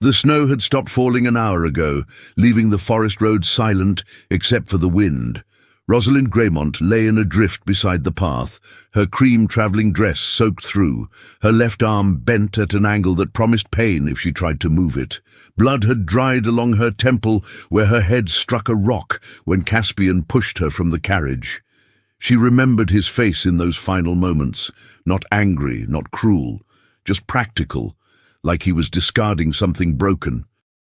The snow had stopped falling an hour ago, leaving the forest road silent except for the wind. Rosalind Graymont lay in a drift beside the path, her cream travelling dress soaked through, her left arm bent at an angle that promised pain if she tried to move it. Blood had dried along her temple where her head struck a rock when Caspian pushed her from the carriage. She remembered his face in those final moments, not angry, not cruel, just practical, like he was discarding something broken.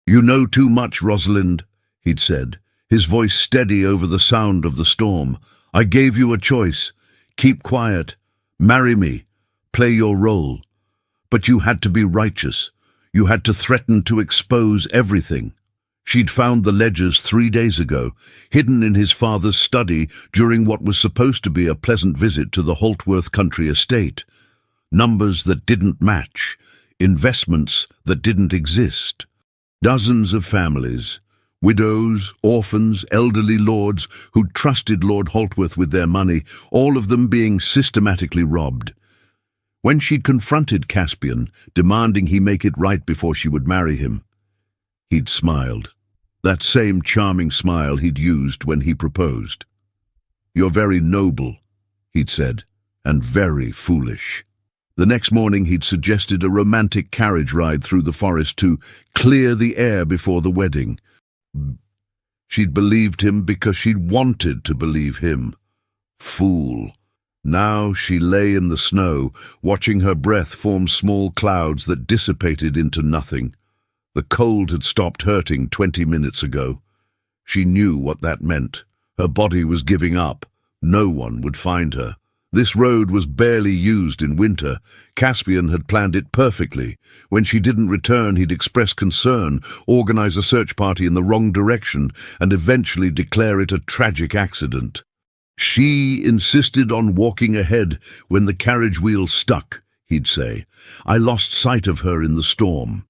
"You know too much, Rosalind," he'd said, his voice steady over the sound of the storm. "I gave you a choice. Keep quiet. Marry me. Play your role. But you had to be righteous. You had to threaten to expose everything." She'd found the ledgers 3 days ago, hidden in his father's study during what was supposed to be a pleasant visit to the Holtworth country estate. Numbers that didn't match, investments that didn't exist. Dozens of families, widows, orphans, elderly lords who'd trusted Lord Holtworth with their money, all of them being systematically robbed. When she'd confronted Caspian, demanding he make it right before she would marry him, he'd smiled. That same charming smile he'd used when he proposed. "You're very noble," he'd said, "and very foolish." The next morning he'd suggested a romantic carriage ride through the forest to clear the air before the wedding. She'd believed him because she'd wanted to believe him. Fool. Now she lay in the snow, watching her breath form small clouds that dissipated into nothing. The cold had stopped hurting 20 minutes ago. She knew what that meant. Her body was giving up. No one would find her. This road was barely used in winter. Caspian had planned it perfectly. When she didn't return, he'd express concern, organize a search party in the wrong direction, and eventually declare it a tragic accident. She insisted on walking ahead when the carriage wheel stuck, he'd say. "I lost sight of her in the storm."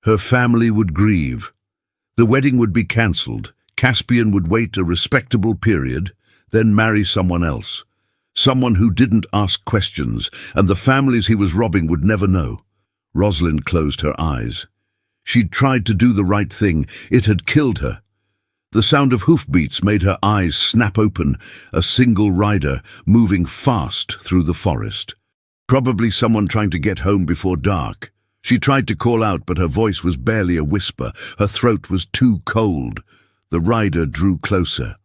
Her family would grieve. The wedding would be cancelled. Caspian would wait a respectable period, then marry someone else. Someone who didn't ask questions, and the families he was robbing would never know. Rosalind closed her eyes. She'd tried to do the right thing. It had killed her. The sound of hoofbeats made her eyes snap open, a single rider moving fast through the forest. Probably someone trying to get home before dark. She tried to call out, but her voice was barely a whisper. Her throat was too cold. The rider drew closer.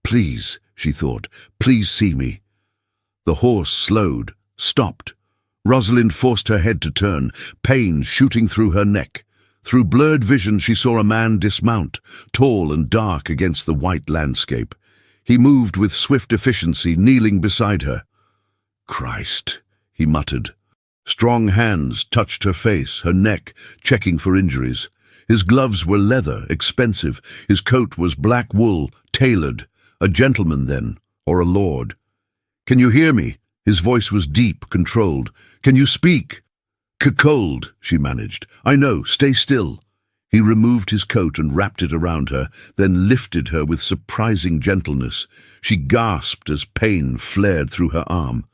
"Please," she thought, "please see me." The horse slowed, stopped. Rosalind forced her head to turn, pain shooting through her neck. Through blurred vision she saw a man dismount, tall and dark against the white landscape. He moved with swift efficiency, kneeling beside her. "Christ," he muttered. Strong hands touched her face, her neck, checking for injuries. His gloves were leather, expensive. His coat was black wool, tailored. A gentleman, then, or a lord. "Can you hear me?" His voice was deep, controlled. "Can you speak?" "Cold," she managed. "I know, stay still." He removed his coat and wrapped it around her, then lifted her with surprising gentleness. She gasped as pain flared through her arm.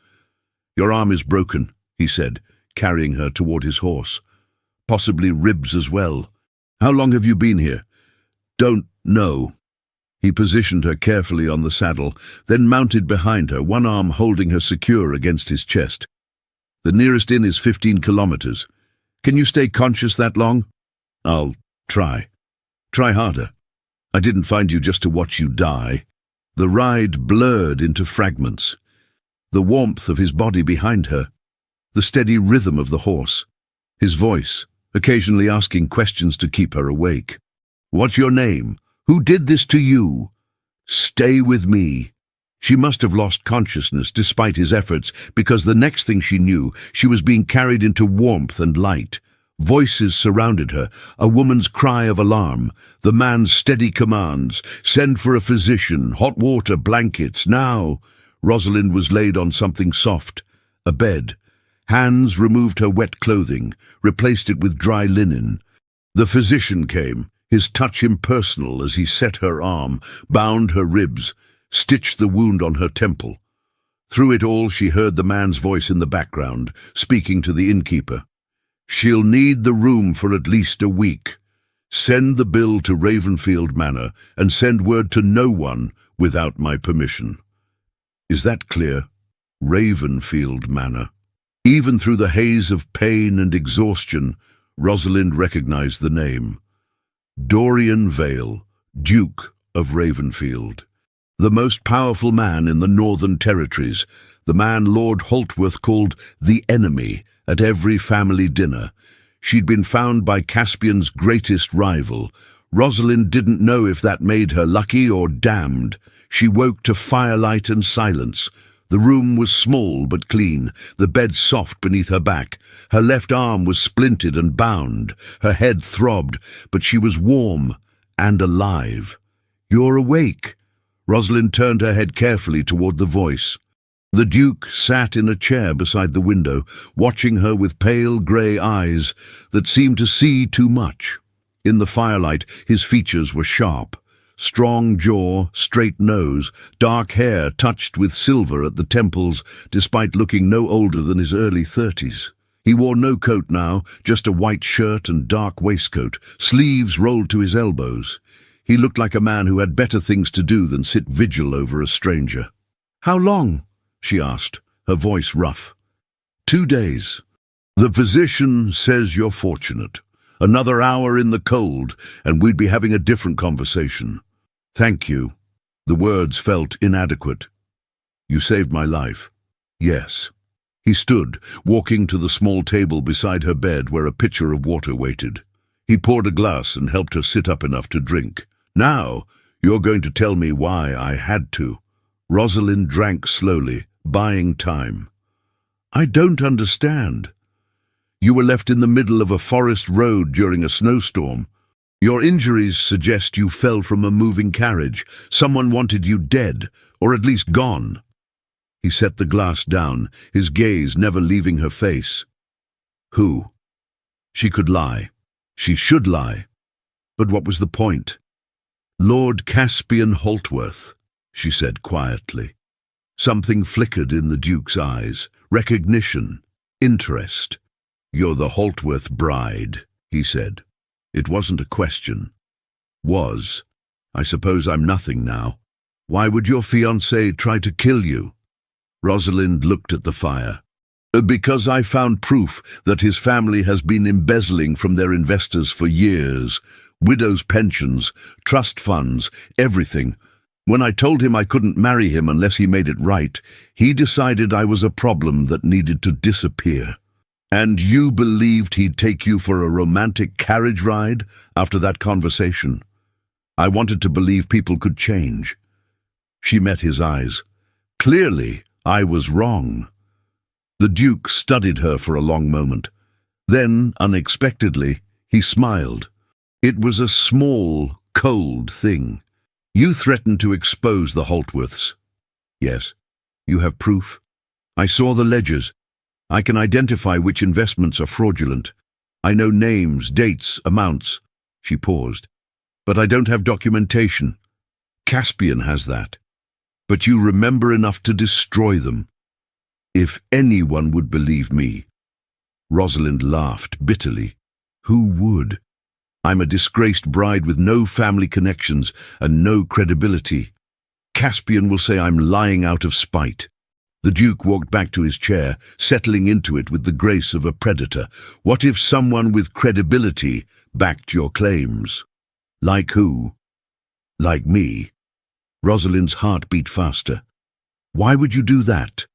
"Your arm is broken," he said, carrying her toward his horse. "Possibly ribs as well. How long have you been here?" "Don't know." He positioned her carefully on the saddle, then mounted behind her, one arm holding her secure against his chest. "The nearest inn is 15 kilometers. Can you stay conscious that long?" "I'll try. Try harder. I didn't find you just to watch you die." The ride blurred into fragments. The warmth of his body behind her, the steady rhythm of the horse, his voice, occasionally asking questions to keep her awake. "What's your name? Who did this to you?" "Stay with me." She must have lost consciousness despite his efforts, because the next thing she knew, she was being carried into warmth and light. Voices surrounded her, a woman's cry of alarm, the man's steady commands, "Send for a physician, hot water, blankets, now." Rosalind was laid on something soft, a bed. Hands removed her wet clothing, replaced it with dry linen. The physician came, his touch impersonal as he set her arm, bound her ribs, stitched the wound on her temple. Through it all she heard the man's voice in the background, speaking to the innkeeper. She'll need the room for at least a week. Send the bill to Ravenfield Manor and send word to no one without my permission. Is that clear? Ravenfield Manor. Even through the haze of pain and exhaustion, Rosalind recognized the name. Dorian Vale, Duke of Ravenfield. The most powerful man in the Northern Territories, the man Lord Holtworth called the Enemy at every family dinner. She'd been found by Caspian's greatest rival. Rosalind didn't know if that made her lucky or damned. She woke to firelight and silence. The room was small but clean, the bed soft beneath her back. Her left arm was splintered and bound. Her head throbbed, but she was warm and alive. "You're awake." Rosalind turned her head carefully toward the voice. The Duke sat in a chair beside the window, watching her with pale grey eyes that seemed to see too much. In the firelight, his features were sharp. Strong jaw, straight nose, dark hair touched with silver at the temples, despite looking no older than his early 30s. He wore no coat now, just a white shirt and dark waistcoat, sleeves rolled to his elbows. He looked like a man who had better things to do than sit vigil over a stranger. "How long?" she asked, her voice rough. 2 days. "The physician says you're fortunate. Another hour in the cold, and we'd be having a different conversation. Thank you." The words felt inadequate. "You saved my life." "Yes." He stood, walking to the small table beside her bed where a pitcher of water waited. He poured a glass and helped her sit up enough to drink. "Now, you're going to tell me why I had to." Rosalind drank slowly, buying time. "I don't understand. You were left in the middle of a forest road during a snowstorm. Your injuries suggest you fell from a moving carriage. Someone wanted you dead, or at least gone." He set the glass down, his gaze never leaving her face. Who? She could lie. She should lie. But what was the point? "Lord Caspian Holtworth," she said quietly. Something flickered in the Duke's eyes. Recognition. Interest. "You're the Holtworth bride," he said. It wasn't a question. "Was. I suppose I'm nothing now. Why would your fiancé try to kill you?" Rosalind looked at the fire. "Because I found proof that his family has been embezzling from their investors for years. Widows' pensions, trust funds, everything. When I told him I couldn't marry him unless he made it right, he decided I was a problem that needed to disappear. And you believed he'd take you for a romantic carriage ride after that conversation? I wanted to believe people could change." She met his eyes. "Clearly, I was wrong." The Duke studied her for a long moment. Then, unexpectedly, he smiled. It was a small, cold thing. "You threatened to expose the Holtworths." "Yes. You have proof?" "I saw the ledgers. I can identify which investments are fraudulent. I know names, dates, amounts." She paused. "But I don't have documentation. Caspian has that. But you remember enough to destroy them. If anyone would believe me." Rosalind laughed bitterly. "Who would? I'm a disgraced bride with no family connections and no credibility. Caspian will say I'm lying out of spite." The Duke walked back to his chair, settling into it with the grace of a predator. "What if someone with credibility backed your claims?" "Like who?" "Like me." Rosalind's heart beat faster. "Why would you do that?"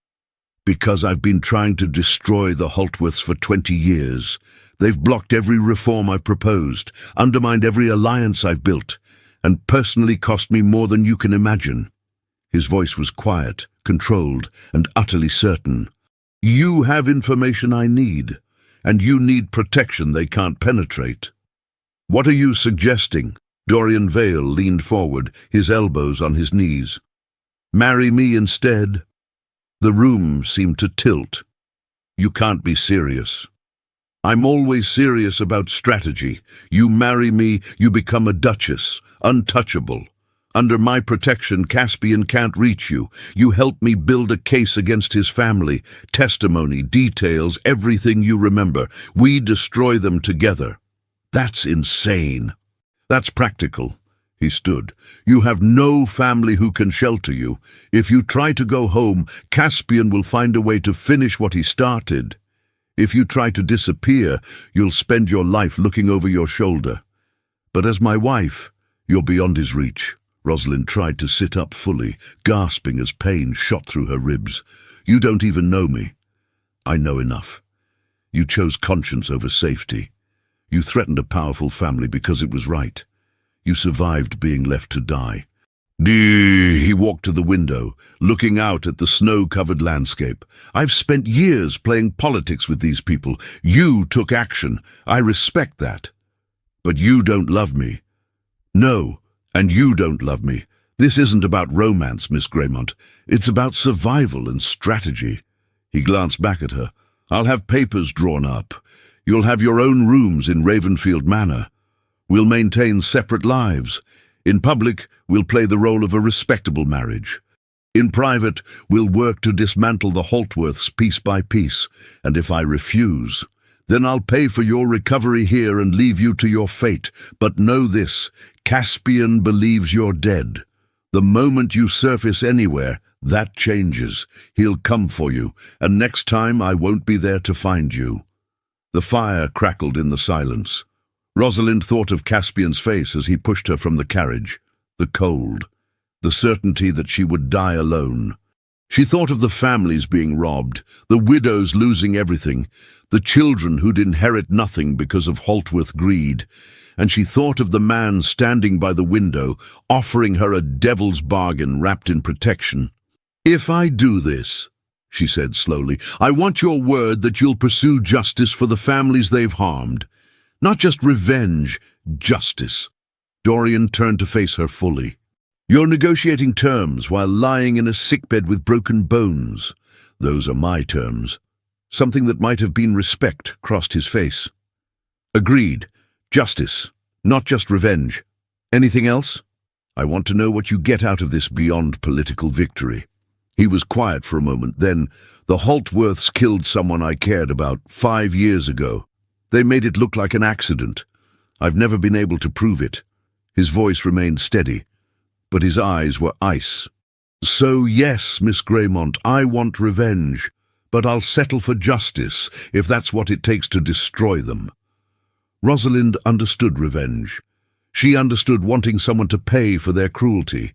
"Because I've been trying to destroy the Holtworths for 20 years. They've blocked every reform I've proposed, undermined every alliance I've built, and personally cost me more than you can imagine." His voice was quiet, controlled, and utterly certain. "You have information I need, and you need protection they can't penetrate." "What are you suggesting?" Dorian Vale leaned forward, his elbows on his knees. "Marry me instead?" The room seemed to tilt. "You can't be serious." "I'm always serious about strategy. You marry me, you become a duchess, untouchable. Under my protection, Caspian can't reach you. You help me build a case against his family. Testimony, details, everything you remember. We destroy them together. That's insane. That's practical. He stood. You have no family who can shelter you. If you try to go home, Caspian will find a way to finish what he started. If you try to disappear, you'll spend your life looking over your shoulder. But as my wife, you're beyond his reach. Rosalind tried to sit up fully, gasping as pain shot through her ribs. You don't even know me. I know enough. You chose conscience over safety. You threatened a powerful family because it was right. You survived being left to die. He walked to the window, looking out at the snow-covered landscape. I've spent years playing politics with these people. You took action. I respect that. But you don't love me. No, and you don't love me. This isn't about romance, Miss Graymont. It's about survival and strategy. He glanced back at her. I'll have papers drawn up. You'll have your own rooms in Ravenfield Manor. We'll maintain separate lives. In public, we'll play the role of a respectable marriage. In private, we'll work to dismantle the Holtworths piece by piece, and if I refuse, then I'll pay for your recovery here and leave you to your fate. But know this, Caspian believes you're dead. The moment you surface anywhere, that changes. He'll come for you, and next time I won't be there to find you. The fire crackled in the silence. Rosalind thought of Caspian's face as he pushed her from the carriage. The cold, the certainty that she would die alone. She thought of the families being robbed, the widows losing everything, the children who'd inherit nothing because of Holtworth greed, and she thought of the man standing by the window, offering her a devil's bargain wrapped in protection. If I do this, she said slowly, I want your word that you'll pursue justice for the families they've harmed. Not just revenge, justice. Dorian turned to face her fully. You're negotiating terms while lying in a sickbed with broken bones. Those are my terms. Something that might have been respect crossed his face. Agreed. Justice, not just revenge. Anything else? I want to know what you get out of this beyond political victory. He was quiet for a moment. Then, the Holtworths killed someone I cared about 5 years ago. They made it look like an accident. I've never been able to prove it. His voice remained steady, but his eyes were ice. So yes, Miss Graymont, I want revenge, but I'll settle for justice if that's what it takes to destroy them. Rosalind understood revenge. She understood wanting someone to pay for their cruelty.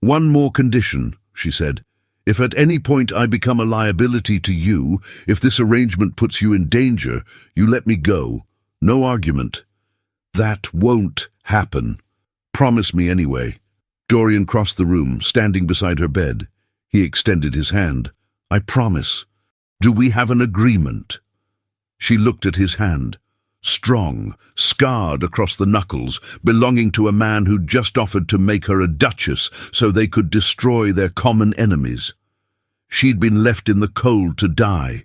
One more condition, she said. If at any point I become a liability to you, if this arrangement puts you in danger, you let me go. No argument. That won't happen. Promise me anyway. Dorian crossed the room, standing beside her bed. He extended his hand. I promise. Do we have an agreement? She looked at his hand. Strong, scarred across the knuckles, belonging to a man who'd just offered to make her a duchess so they could destroy their common enemies. She'd been left in the cold to die.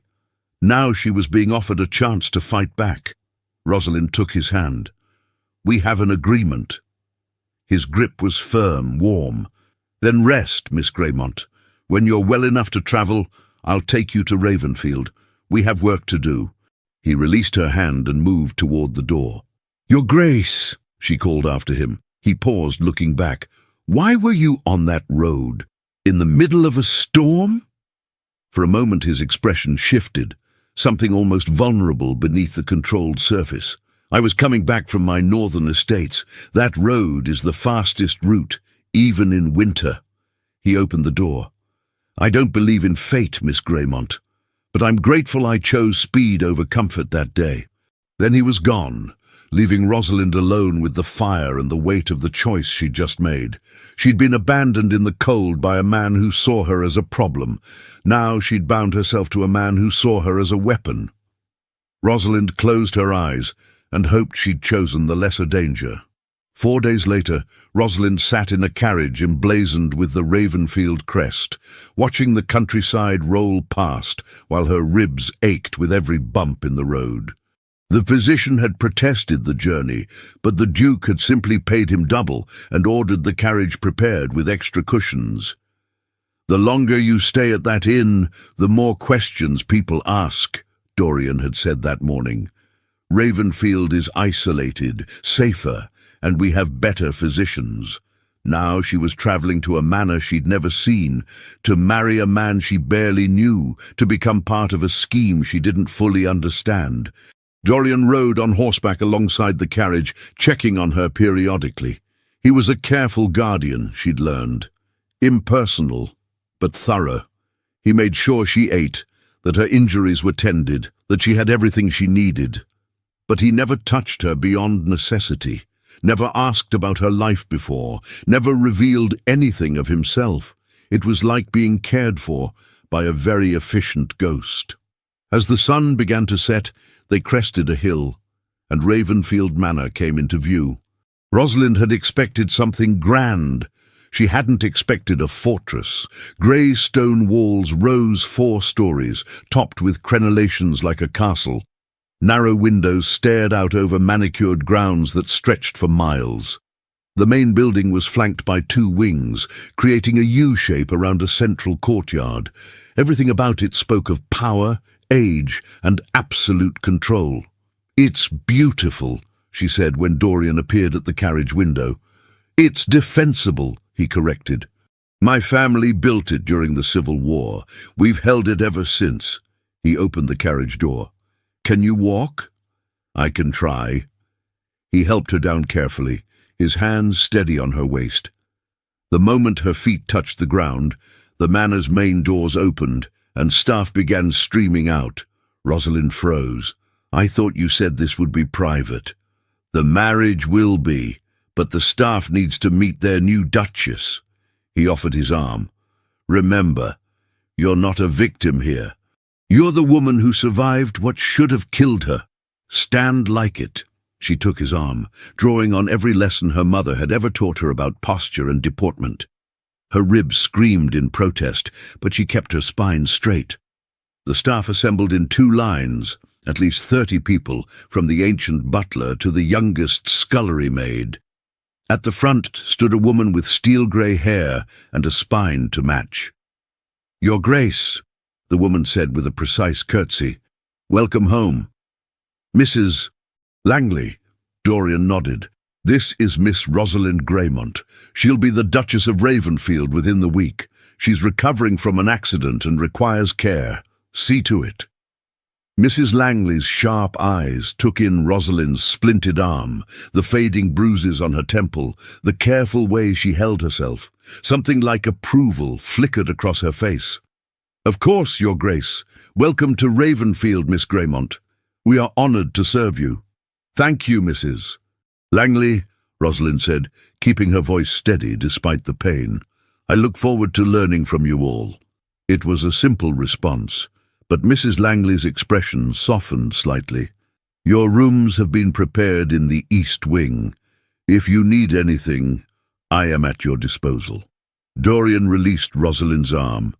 Now she was being offered a chance to fight back. Rosalind took his hand. We have an agreement. His grip was firm, warm. Then rest, Miss Graymont. When you're well enough to travel, I'll take you to Ravenfield. We have work to do. He released her hand and moved toward the door. Your Grace, she called after him. He paused, looking back. Why were you on that road? In the middle of a storm? For a moment his expression shifted, something almost vulnerable beneath the controlled surface. I was coming back from my northern estates. That road is the fastest route, even in winter. He opened the door. I don't believe in fate, Miss Graymont, but I'm grateful I chose speed over comfort that day. Then he was gone, leaving Rosalind alone with the fire and the weight of the choice she'd just made. She'd been abandoned in the cold by a man who saw her as a problem. Now she'd bound herself to a man who saw her as a weapon. Rosalind closed her eyes and hoped she'd chosen the lesser danger. 4 days later, Rosalind sat in a carriage emblazoned with the Ravenfield crest, watching the countryside roll past while her ribs ached with every bump in the road. The physician had protested the journey, but the Duke had simply paid him double and ordered the carriage prepared with extra cushions. "The longer you stay at that inn, the more questions people ask," Dorian had said that morning. "Ravenfield is isolated, safer, and we have better physicians." Now she was travelling to a manor she'd never seen, to marry a man she barely knew, to become part of a scheme she didn't fully understand. Dorian rode on horseback alongside the carriage, checking on her periodically. He was a careful guardian, she'd learned. Impersonal, but thorough. He made sure she ate, that her injuries were tended, that she had everything she needed. But he never touched her beyond necessity, never asked about her life before, never revealed anything of himself. It was like being cared for by a very efficient ghost. As the sun began to set, they crested a hill, and Ravenfield Manor came into view. Rosalind had expected something grand. She hadn't expected a fortress. Grey stone walls rose 4 stories, topped with crenellations like a castle. Narrow windows stared out over manicured grounds that stretched for miles. The main building was flanked by 2 wings, creating a U-shape around a central courtyard. Everything about it spoke of power, age, and absolute control. "It's beautiful," she said when Dorian appeared at the carriage window. "It's defensible," he corrected. "My family built it during the Civil War. We've held it ever since." He opened the carriage door. "Can you walk?" "I can try." He helped her down carefully, his hands steady on her waist. The moment her feet touched the ground, the manor's main doors opened, and staff began streaming out. Rosalind froze. "I thought you said this would be private." "The marriage will be, but the staff needs to meet their new Duchess." He offered his arm. "Remember, you're not a victim here. You're the woman who survived what should have killed her. Stand like it." She took his arm, drawing on every lesson her mother had ever taught her about posture and deportment. Her ribs screamed in protest, but she kept her spine straight. The staff assembled in 2 lines, at least 30 people, from the ancient butler to the youngest scullery maid. At the front stood a woman with steel-grey hair and a spine to match. "Your Grace," the woman said with a precise curtsy. "Welcome home." "Mrs. Langley," Dorian nodded. "This is Miss Rosalind Greymont. She'll be the Duchess of Ravenfield within the week. She's recovering from an accident and requires care. See to it." Mrs. Langley's sharp eyes took in Rosalind's splintered arm, the fading bruises on her temple, the careful way she held herself. Something like approval flickered across her face. "Of course, Your Grace. Welcome to Ravenfield, Miss Greymont. We are honoured to serve you." "Thank you, Mrs. Langley," Rosalind said, keeping her voice steady despite the pain. "I look forward to learning from you all." It was a simple response, but Mrs. Langley's expression softened slightly. "Your rooms have been prepared in the East Wing. If you need anything, I am at your disposal." Dorian released Rosalind's arm.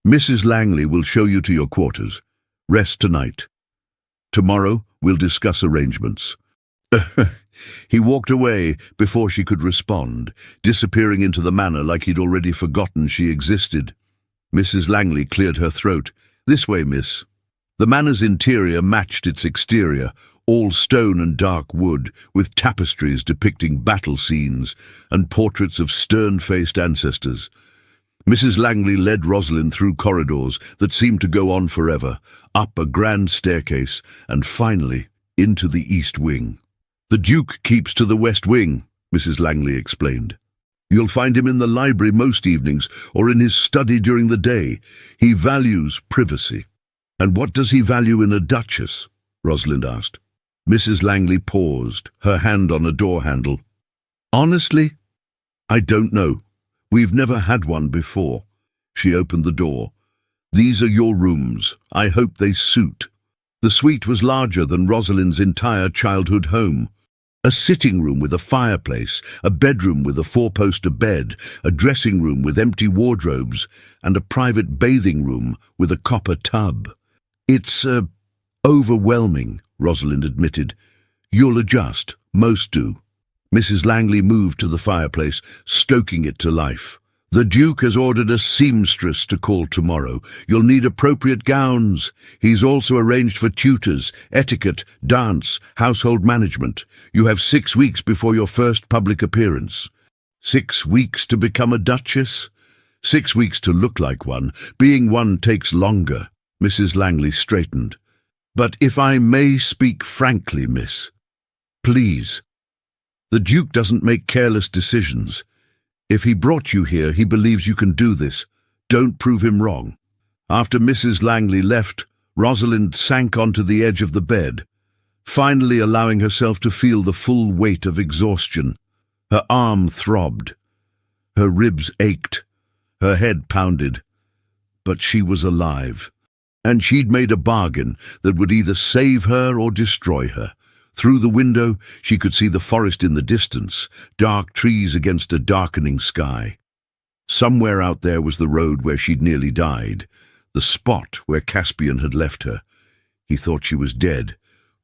"Mrs. Langley will show you to your quarters. Rest tonight. Tomorrow we'll discuss arrangements." He walked away before she could respond, disappearing into the manor like he'd already forgotten she existed. Mrs. Langley cleared her throat. "This way, miss." The manor's interior matched its exterior, all stone and dark wood, with tapestries depicting battle scenes and portraits of stern-faced ancestors. Mrs. Langley led Rosalind through corridors that seemed to go on forever, up a grand staircase, and finally into the East Wing. "The Duke keeps to the West Wing," Mrs. Langley explained. "You'll find him in the library most evenings, or in his study during the day. He values privacy." "And what does he value in a duchess?" Rosalind asked. Mrs. Langley paused, her hand on a door handle. "Honestly, I don't know. We've never had one before." She opened the door. "These are your rooms. I hope they suit." The suite was larger than Rosalind's entire childhood home. A sitting room with a fireplace, a bedroom with a 4-poster bed, a dressing room with empty wardrobes, and a private bathing room with a copper tub. "It's overwhelming," Rosalind admitted. "You'll adjust. Most do." Mrs. Langley moved to the fireplace, stoking it to life. "The Duke has ordered a seamstress to call tomorrow. You'll need appropriate gowns. He's also arranged for tutors, etiquette, dance, household management. You have 6 weeks before your first public appearance." 6 weeks to become a duchess? 6 weeks to look like one. Being one takes longer. Mrs. Langley straightened. "But if I may speak frankly, miss, please. The Duke doesn't make careless decisions. If he brought you here, he believes you can do this. Don't prove him wrong." After Mrs. Langley left, Rosalind sank onto the edge of the bed, finally allowing herself to feel the full weight of exhaustion. Her arm throbbed. Her ribs ached. Her head pounded. But she was alive. And she'd made a bargain that would either save her or destroy her. Through the window, she could see the forest in the distance, dark trees against a darkening sky. Somewhere out there was the road where she'd nearly died, the spot where Caspian had left her. He thought she was dead.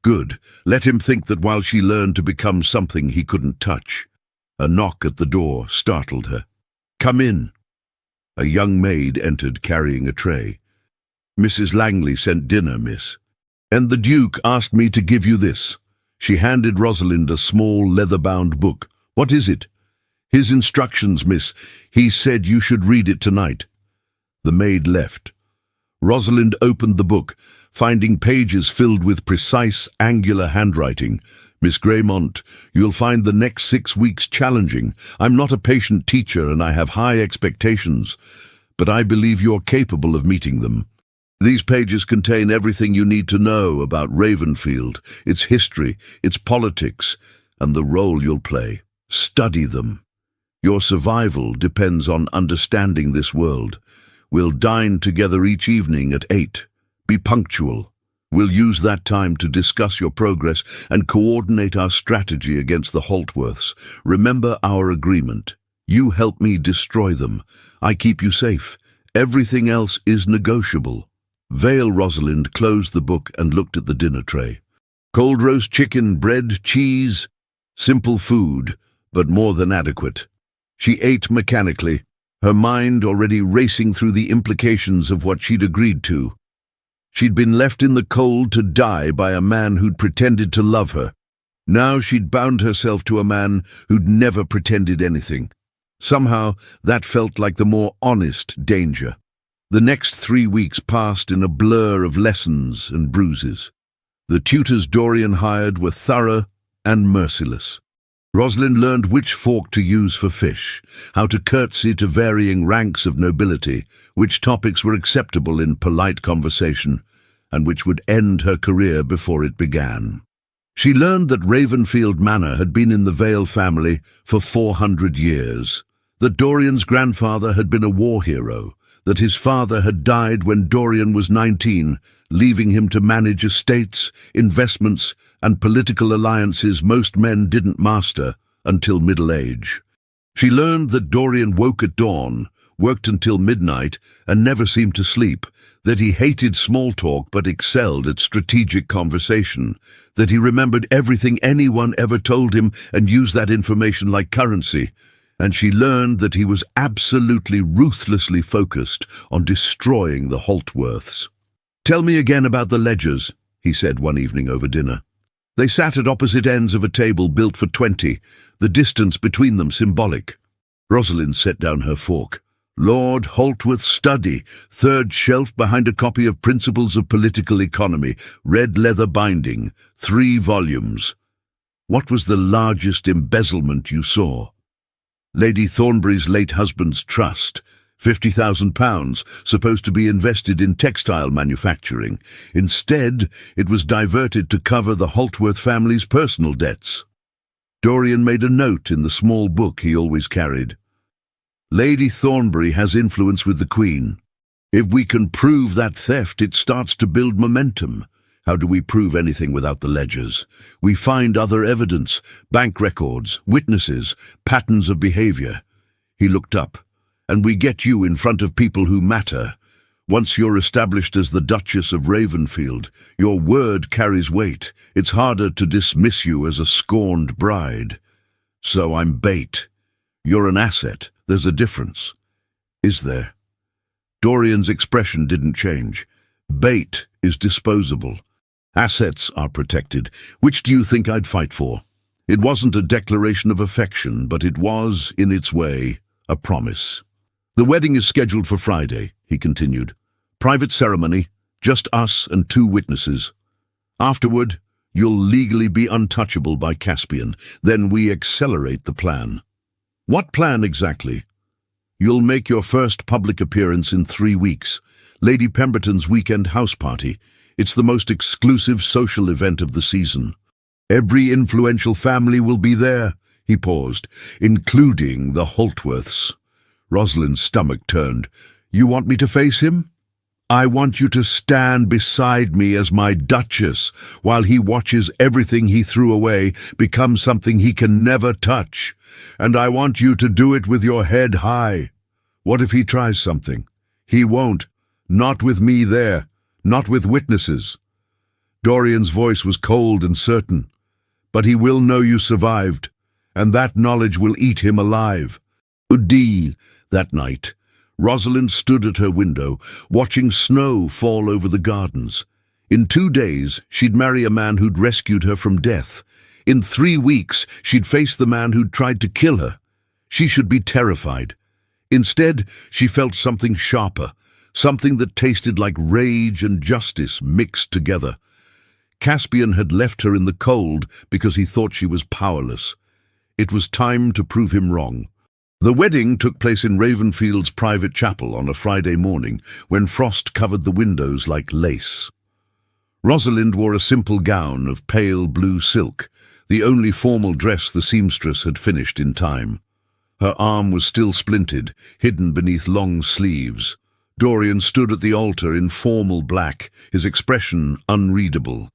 Good. Let him think that while she learned to become something he couldn't touch. A knock at the door startled her. "Come in." A young maid entered carrying a tray. "Mrs. Langley sent dinner, miss. And the Duke asked me to give you this." She handed Rosalind a small leather-bound book. "What is it?" "His instructions, miss. He said you should read it tonight." The maid left. Rosalind opened the book, finding pages filled with precise, angular handwriting. "Miss Greymont, you'll find the next 6 weeks challenging. I'm not a patient teacher and I have high expectations, but I believe you're capable of meeting them. These pages contain everything you need to know about Ravenfield, its history, its politics, and the role you'll play. Study them. Your survival depends on understanding this world. We'll dine together each evening at 8. Be punctual. We'll use that time to discuss your progress and coordinate our strategy against the Holtworths. Remember our agreement. You help me destroy them. I keep you safe. Everything else is negotiable." Vale Rosalind closed the book and looked at the dinner tray. Cold roast chicken, bread, cheese. Simple food, but more than adequate. She ate mechanically, her mind already racing through the implications of what she'd agreed to. She'd been left in the cold to die by a man who'd pretended to love her. Now she'd bound herself to a man who'd never pretended anything. Somehow, that felt like the more honest danger. The next 3 weeks passed in a blur of lessons and bruises. The tutors Dorian hired were thorough and merciless. Rosalind learned which fork to use for fish, how to curtsy to varying ranks of nobility, which topics were acceptable in polite conversation, and which would end her career before it began. She learned that Ravenfield Manor had been in the Vale family for 400 years, that Dorian's grandfather had been a war hero, that his father had died when Dorian was 19, leaving him to manage estates, investments, and political alliances most men didn't master until middle age. She learned that Dorian woke at dawn, worked until midnight, and never seemed to sleep, that he hated small talk but excelled at strategic conversation, that he remembered everything anyone ever told him and used that information like currency, and she learned that he was absolutely ruthlessly focused on destroying the Holtworths. "Tell me again about the Ledgers," he said one evening over dinner. They sat at opposite ends of a table built for 20, the distance between them symbolic. Rosalind set down her fork. "Lord Holtworth's study, 3rd shelf behind a copy of Principles of Political Economy, red leather binding, 3 volumes. What was the largest embezzlement you saw?" "Lady Thornbury's late husband's trust, £50,000, supposed to be invested in textile manufacturing. Instead, it was diverted to cover the Holtworth family's personal debts." Dorian made a note in the small book he always carried. "Lady Thornbury has influence with the Queen. If we can prove that theft, it starts to build momentum. How do we prove anything without the ledgers? We find other evidence, bank records, witnesses, patterns of behavior." He looked up. "And we get you in front of people who matter. Once you're established as the Duchess of Ravenfield, your word carries weight. It's harder to dismiss you as a scorned bride. So I'm bait. You're an asset. There's a difference. Is there? Dorian's expression didn't change. Bait is disposable. Assets are protected. Which do you think I'd fight for? It wasn't a declaration of affection, but it was, in its way, a promise. The wedding is scheduled for Friday, he continued. Private ceremony, just us and 2 witnesses. Afterward, you'll legally be untouchable by Caspian. Then we accelerate the plan. What plan exactly? You'll make your first public appearance in 3 weeks. Lady Pemberton's weekend house party. It's the most exclusive social event of the season. Every influential family will be there, he paused, including the Holtworths. Rosalind's stomach turned. You want me to face him? I want you to stand beside me as my Duchess while he watches everything he threw away become something he can never touch. And I want you to do it with your head high. What if he tries something? He won't. Not with me there. Not with witnesses. Dorian's voice was cold and certain. But he will know you survived, and that knowledge will eat him alive. Deal. That night, Rosalind stood at her window, watching snow fall over the gardens. In 2 days, she'd marry a man who'd rescued her from death. In 3 weeks, she'd face the man who'd tried to kill her. She should be terrified. Instead, she felt something sharper, something that tasted like rage and justice mixed together. Caspian had left her in the cold because he thought she was powerless. It was time to prove him wrong. The wedding took place in Ravenfield's private chapel on a Friday morning when frost covered the windows like lace. Rosalind wore a simple gown of pale blue silk, the only formal dress the seamstress had finished in time. Her arm was still splintered, hidden beneath long sleeves. Dorian stood at the altar in formal black, his expression unreadable.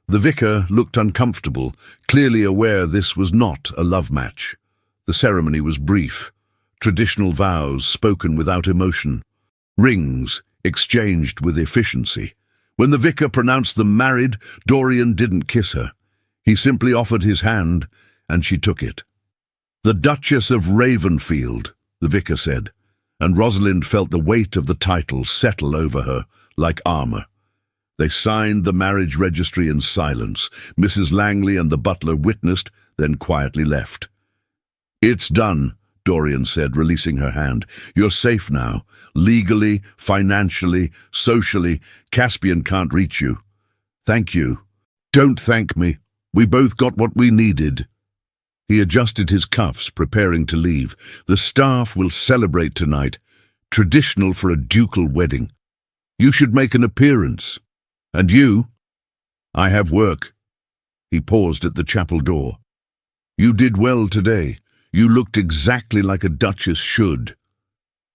The vicar looked uncomfortable, clearly aware this was not a love match. The ceremony was brief, traditional vows spoken without emotion, rings exchanged with efficiency. When the vicar pronounced them married, Dorian didn't kiss her. He simply offered his hand, and she took it. The Duchess of Ravenfield, the vicar said, and Rosalind felt the weight of the title settle over her like armor. They signed the marriage registry in silence. Mrs. Langley and the butler witnessed, then quietly left. It's done, Dorian said, releasing her hand. You're safe now. Legally, financially, socially, Caspian can't reach you. Thank you. Don't thank me. We both got what we needed. He adjusted his cuffs, preparing to leave. The staff will celebrate tonight. Traditional for a ducal wedding. You should make an appearance. And you? I have work. He paused at the chapel door. You did well today. You looked exactly like a duchess should.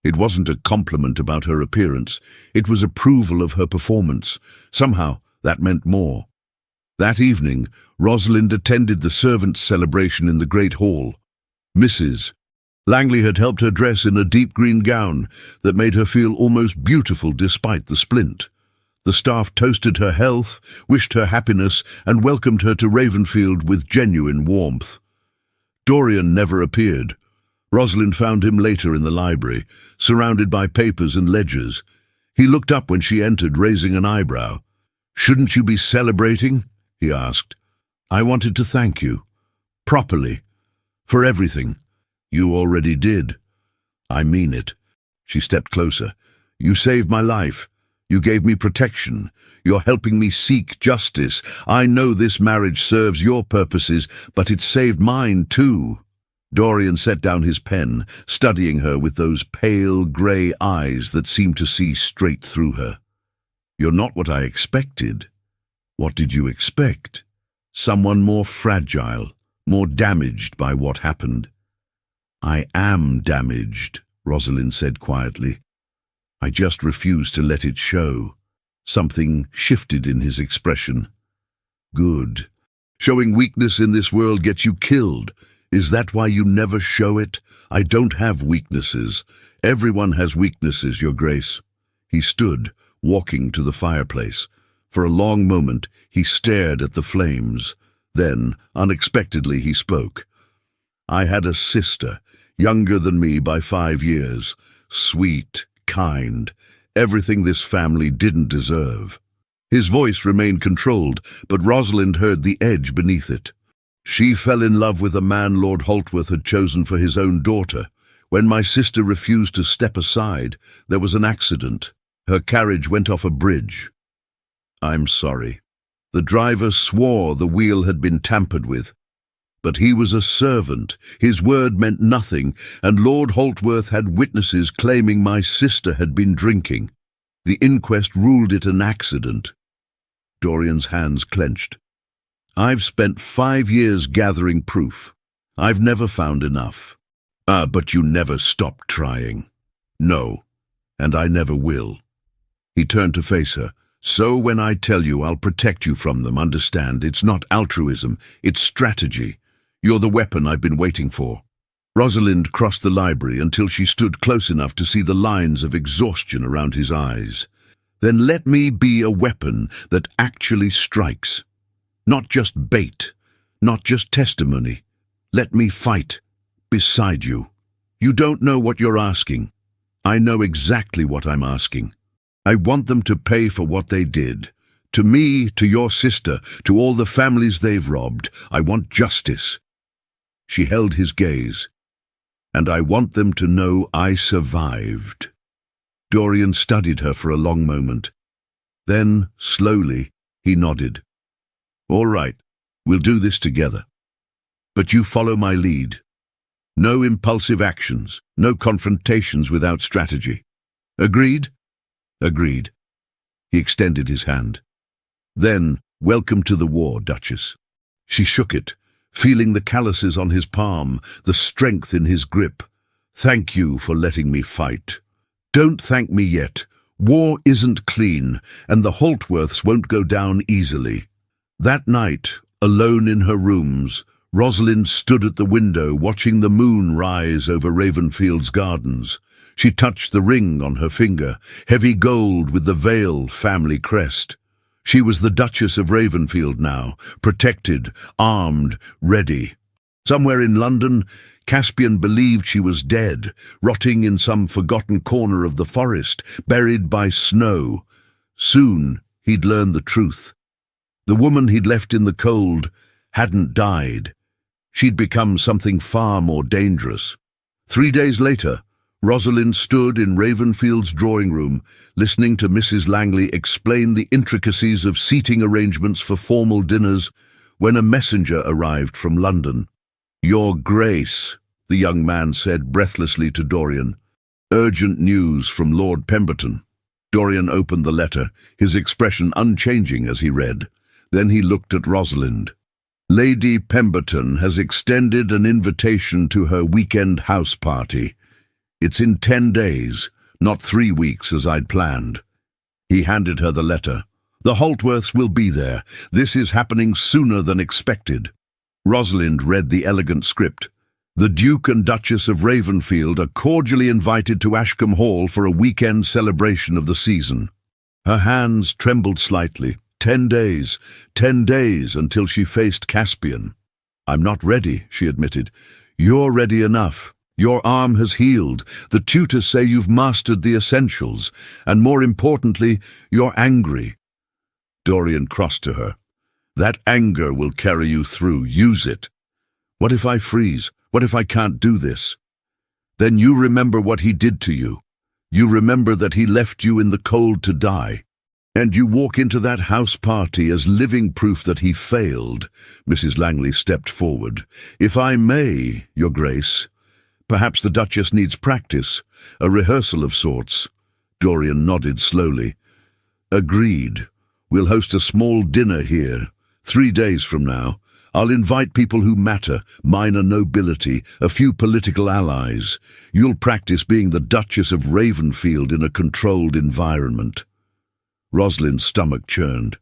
It wasn't a compliment about her appearance. It was approval of her performance. Somehow, that meant more. That evening, Rosalind attended the servants' celebration in the Great Hall. Mrs. Langley had helped her dress in a deep green gown that made her feel almost beautiful despite the splint. The staff toasted her health, wished her happiness, and welcomed her to Ravenfield with genuine warmth. Dorian never appeared. Rosalind found him later in the library, surrounded by papers and ledgers. He looked up when she entered, raising an eyebrow. Shouldn't you be celebrating? He asked. I wanted to thank you. Properly. For everything. You already did. I mean it. She stepped closer. You saved my life. You gave me protection. You're helping me seek justice. I know this marriage serves your purposes, but it saved mine too. Dorian set down his pen, studying her with those pale grey eyes that seemed to see straight through her. You're not what I expected. What did you expect? Someone more fragile, more damaged by what happened. I am damaged, Rosalind said quietly. I just refuse to let it show. Something shifted in his expression. Good. Showing weakness in this world gets you killed. Is that why you never show it? I don't have weaknesses. Everyone has weaknesses, Your Grace. He stood, walking to the fireplace. For a long moment, he stared at the flames. Then, unexpectedly, he spoke. "I had a sister, younger than me by 5 years. Sweet, kind, everything this family didn't deserve." His voice remained controlled, but Rosalind heard the edge beneath it. "She fell in love with a man Lord Holtworth had chosen for his own daughter. When my sister refused to step aside, there was an accident. Her carriage went off a bridge." "I'm sorry." The driver swore the wheel had been tampered with. But he was a servant, his word meant nothing, and Lord Holtworth had witnesses claiming my sister had been drinking. The inquest ruled it an accident. Dorian's hands clenched. "I've spent 5 years gathering proof. I've never found enough." But you never stopped trying." "No, and I never will." He turned to face her. "So when I tell you I'll protect you from them, understand, it's not altruism, it's strategy. You're the weapon I've been waiting for." Rosalind crossed the library until she stood close enough to see the lines of exhaustion around his eyes. "Then let me be a weapon that actually strikes. Not just bait, not just testimony. Let me fight beside you. You don't know what you're asking. I know exactly what I'm asking. I want them to pay for what they did. To me, to your sister, to all the families they've robbed. I want justice." She held his gaze. "And I want them to know I survived." Dorian studied her for a long moment. Then, slowly, he nodded. "All right, we'll do this together. But you follow my lead. No impulsive actions, no confrontations without strategy. Agreed?" "Agreed." He extended his hand. "Then, welcome to the war, Duchess." She shook it, feeling the calluses on his palm, the strength in his grip. "Thank you for letting me fight." "Don't thank me yet. War isn't clean, and the Holtworths won't go down easily." That night, alone in her rooms, Rosalind stood at the window watching the moon rise over Ravenfield's gardens. She touched the ring on her finger, heavy gold with the Vale family crest. She was the Duchess of Ravenfield now, protected, armed, ready. Somewhere in London, Caspian believed she was dead, rotting in some forgotten corner of the forest, buried by snow. Soon he'd learn the truth. The woman he'd left in the cold hadn't died. She'd become something far more dangerous. 3 days later, Rosalind stood in Ravenfield's drawing room, listening to Mrs. Langley explain the intricacies of seating arrangements for formal dinners, when a messenger arrived from London. "Your Grace," the young man said breathlessly to Dorian. "Urgent news from Lord Pemberton." Dorian opened the letter, his expression unchanging as he read. Then he looked at Rosalind. "Lady Pemberton has extended an invitation to her weekend house party. It's in 10 days, not 3 weeks as I'd planned." He handed her the letter. "The Holtworths will be there. This is happening sooner than expected." Rosalind read the elegant script. "The Duke and Duchess of Ravenfield are cordially invited to Ashcombe Hall for a weekend celebration of the season." Her hands trembled slightly. 10 days, 10 days until she faced Caspian. "I'm not ready," she admitted. "You're ready enough. Your arm has healed. The tutors say you've mastered the essentials. And more importantly, you're angry." Dorian crossed to her. "That anger will carry you through. Use it. What if I freeze? What if I can't do this? Then you remember what he did to you. You remember that he left you in the cold to die. And you walk into that house party as living proof that he failed." Mrs. Langley stepped forward. "If I may, Your Grace, perhaps the Duchess needs practice, a rehearsal of sorts." Dorian nodded slowly. "Agreed. We'll host a small dinner here, 3 days from now. I'll invite people who matter, minor nobility, a few political allies. You'll practice being the Duchess of Ravenfield in a controlled environment." Rosalind's stomach churned.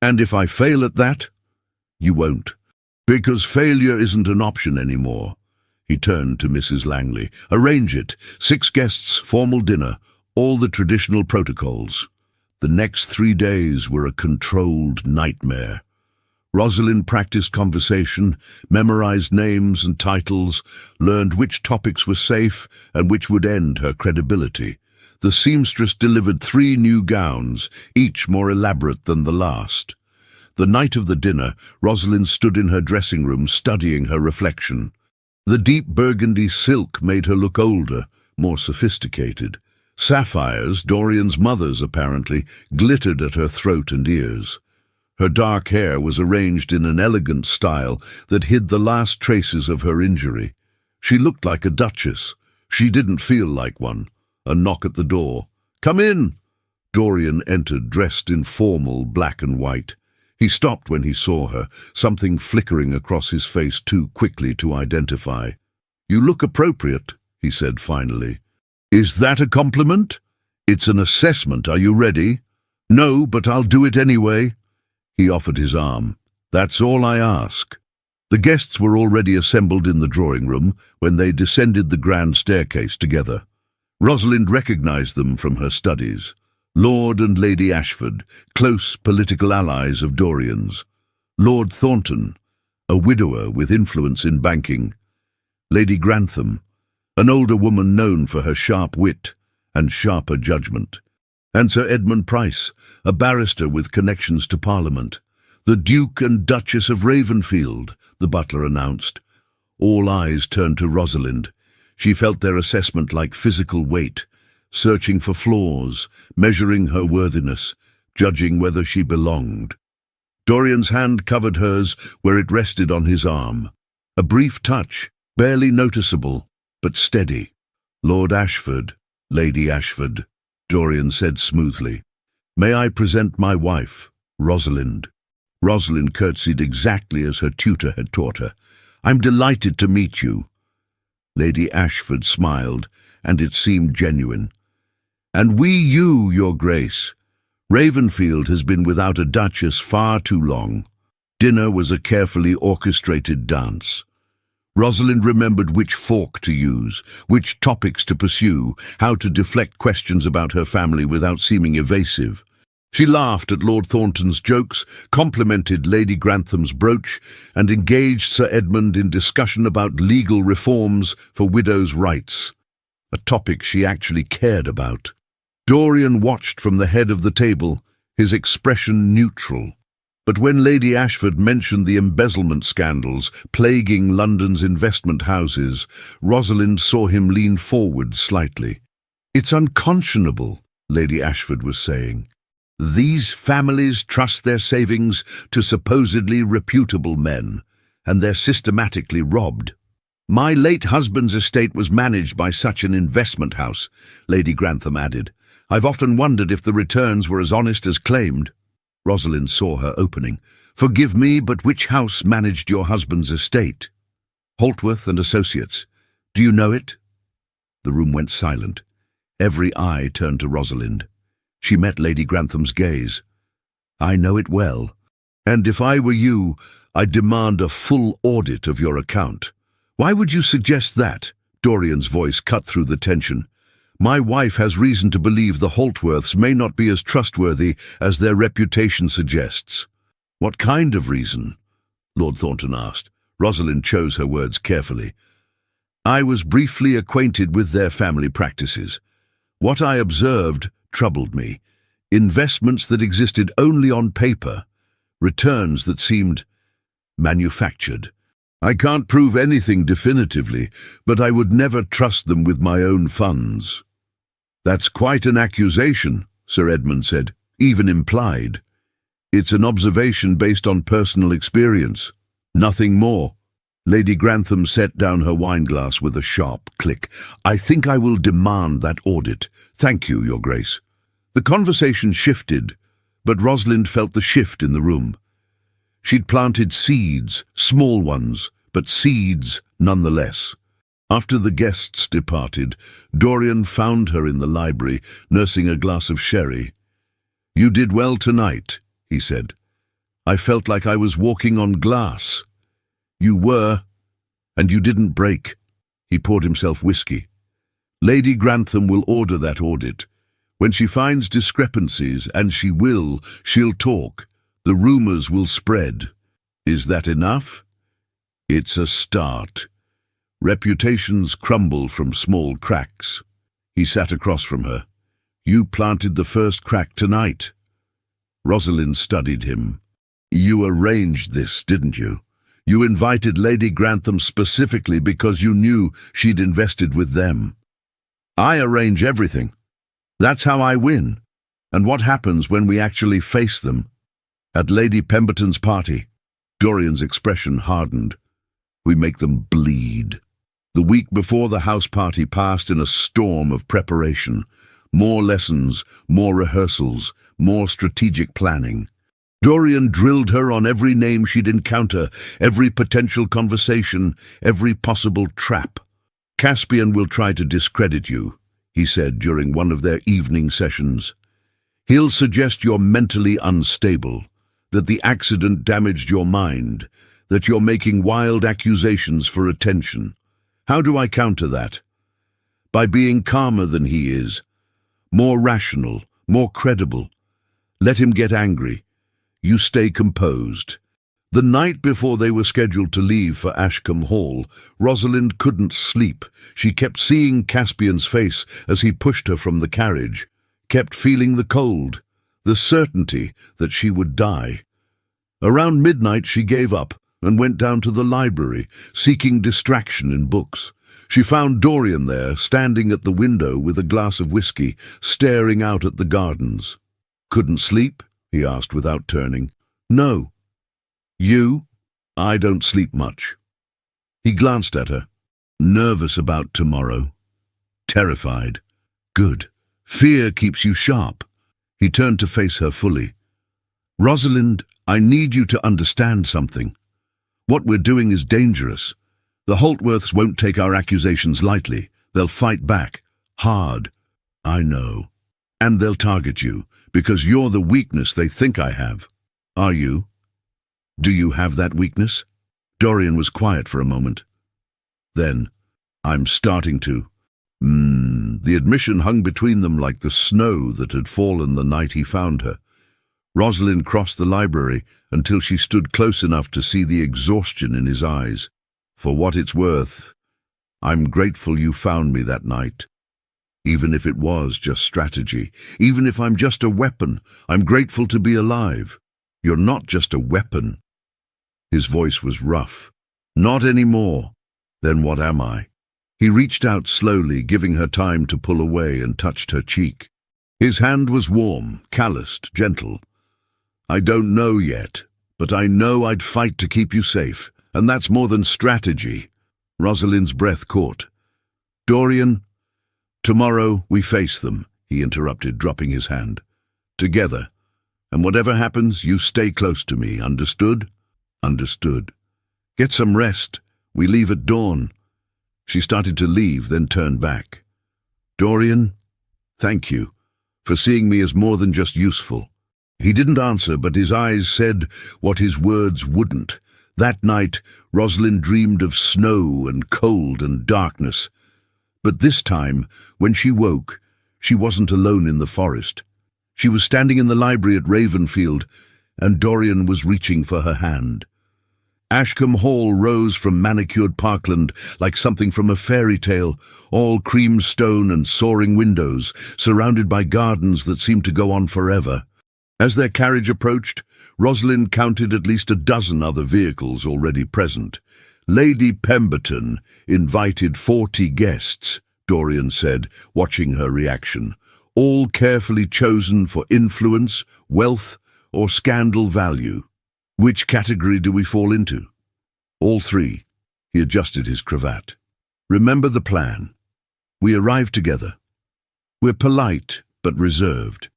"And if I fail at that?" "You won't. Because failure isn't an option anymore." He turned to Mrs. Langley. "Arrange it. 6 guests, formal dinner. all the traditional protocols. The next 3 days were a controlled nightmare. Rosalind practiced conversation, memorized names and titles, learned which topics were safe and which would end her credibility. The seamstress delivered 3 new gowns, each more elaborate than the last. The night of the dinner, Rosalind stood in her dressing room studying her reflection. The deep burgundy silk made her look older, more sophisticated. Sapphires, Dorian's mother's apparently, glittered at her throat and ears. Her dark hair was arranged in an elegant style that hid the last traces of her injury. She looked like a duchess. She didn't feel like one. A knock at the door. "Come in!" Dorian entered, dressed in formal black and white. He stopped when he saw her, something flickering across his face too quickly to identify. "You look appropriate," he said finally. "Is that a compliment? It's an assessment. Are you ready?" "No, but I'll do it anyway." He offered his arm. "That's all I ask." The guests were already assembled in the drawing room when they descended the grand staircase together. Rosalind recognized them from her studies. Lord and Lady Ashford, close political allies of Dorian's. Lord Thornton, a widower with influence in banking. Lady Grantham, an older woman known for her sharp wit and sharper judgment. And Sir Edmund Price, a barrister with connections to Parliament. "The Duke and Duchess of Ravenfield," the butler announced. All eyes turned to Rosalind. She felt their assessment like physical weight, searching for flaws, measuring her worthiness, judging whether she belonged. Dorian's hand covered hers where it rested on his arm. A brief touch, barely noticeable, but steady. "Lord Ashford, Lady Ashford," Dorian said smoothly. "May I present my wife, Rosalind?" Rosalind curtsied exactly as her tutor had taught her. "I'm delighted to meet you." Lady Ashford smiled, and it seemed genuine. "And we you, Your Grace. Ravenfield has been without a duchess far too long." Dinner was a carefully orchestrated dance. Rosalind remembered which fork to use, which topics to pursue, how to deflect questions about her family without seeming evasive. She laughed at Lord Thornton's jokes, complimented Lady Grantham's brooch, and engaged Sir Edmund in discussion about legal reforms for widows' rights, a topic she actually cared about. Dorian watched from the head of the table, his expression neutral. But when Lady Ashford mentioned the embezzlement scandals plaguing London's investment houses, Rosalind saw him lean forward slightly. "It's unconscionable," Lady Ashford was saying. "These families trust their savings to supposedly reputable men, and they're systematically robbed." "My late husband's estate was managed by such an investment house," Lady Grantham added. "I've often wondered if the returns were as honest as claimed." Rosalind saw her opening. "Forgive me, but which house managed your husband's estate?" "Holtworth and Associates. Do you know it?" The room went silent. Every eye turned to Rosalind. She met Lady Grantham's gaze. "I know it well. And if I were you, I'd demand a full audit of your account." "Why would you suggest that?" Dorian's voice cut through the tension. "My wife has reason to believe the Holtworths may not be as trustworthy as their reputation suggests." "What kind of reason?" Lord Thornton asked. Rosalind chose her words carefully. "I was briefly acquainted with their family practices. What I observed troubled me. Investments that existed only on paper, returns that seemed manufactured. I can't prove anything definitively, but I would never trust them with my own funds." "That's quite an accusation," Sir Edmund said, "even implied. It's an observation based on personal experience. Nothing more." Lady Grantham set down her wineglass with a sharp click. "I think I will demand that audit. Thank you, Your Grace." The conversation shifted, but Rosalind felt the shift in the room. She'd planted seeds, small ones, but seeds nonetheless. After the guests departed, Dorian found her in the library, nursing a glass of sherry. "You did well tonight," he said. "I felt like I was walking on glass." "You were, and you didn't break." He poured himself whiskey. "Lady Grantham will order that audit. When she finds discrepancies, and she'll talk. The rumors will spread. Is that enough? It's a start. Reputations crumble from small cracks. He sat across from her. You planted the first crack tonight. Rosalind studied him. You arranged this, didn't you? You invited Lady Grantham specifically because you knew she'd invested with them. I arrange everything. That's how I win. And what happens when we actually face them? At Lady Pemberton's party, Dorian's expression hardened. We make them bleed. The week before the house party passed in a storm of preparation. More lessons, more rehearsals, more strategic planning. Dorian drilled her on every name she'd encounter, every potential conversation, every possible trap. Caspian will try to discredit you, he said during one of their evening sessions. He'll suggest you're mentally unstable, that the accident damaged your mind, that you're making wild accusations for attention. How do I counter that? By being calmer than he is, more rational, more credible. Let him get angry. You stay composed. The night before they were scheduled to leave for Ashcombe Hall, Rosalind couldn't sleep. She kept seeing Caspian's face as he pushed her from the carriage, kept feeling the cold, the certainty that she would die. Around midnight she gave up and went down to the library, seeking distraction in books. She found Dorian there, standing at the window with a glass of whiskey, staring out at the gardens. Couldn't sleep? He asked without turning. No. You? I don't sleep much. He glanced at her. Nervous about tomorrow. Terrified. Good. Fear keeps you sharp. He turned to face her fully. Rosalind, I need you to understand something. What we're doing is dangerous. The Holtworths won't take our accusations lightly. They'll fight back. Hard. I know. And they'll target you, because you're the weakness they think I have. Are you? Do you have that weakness? Dorian was quiet for a moment. Then, I'm starting to. The admission hung between them like the snow that had fallen the night he found her. Rosalind crossed the library until she stood close enough to see the exhaustion in his eyes. For what it's worth, I'm grateful you found me that night. Even if it was just strategy, even if I'm just a weapon, I'm grateful to be alive. You're not just a weapon. His voice was rough. Not anymore. Then what am I? He reached out slowly, giving her time to pull away, and touched her cheek. His hand was warm, calloused, gentle. I don't know yet, but I know I'd fight to keep you safe, and that's more than strategy. Rosalind's breath caught. Dorian, tomorrow we face them, he interrupted, dropping his hand. Together. And whatever happens, you stay close to me, understood? Understood. Get some rest. We leave at dawn. She started to leave, then turned back. Dorian, thank you for seeing me as more than just useful. He didn't answer, but his eyes said what his words wouldn't. That night, Rosalind dreamed of snow and cold and darkness. But this time, when she woke, she wasn't alone in the forest. She was standing in the library at Ravenfield, and Dorian was reaching for her hand. Ashcombe Hall rose from manicured parkland like something from a fairy tale, all cream stone and soaring windows, surrounded by gardens that seemed to go on forever. As their carriage approached, Rosalind counted at least a dozen other vehicles already present. Lady Pemberton invited 40 guests, Dorian said, watching her reaction, all carefully chosen for influence, wealth, or scandal value. Which category do we fall into? All three. He adjusted his cravat. Remember the plan. We arrive together. We're polite, but reserved.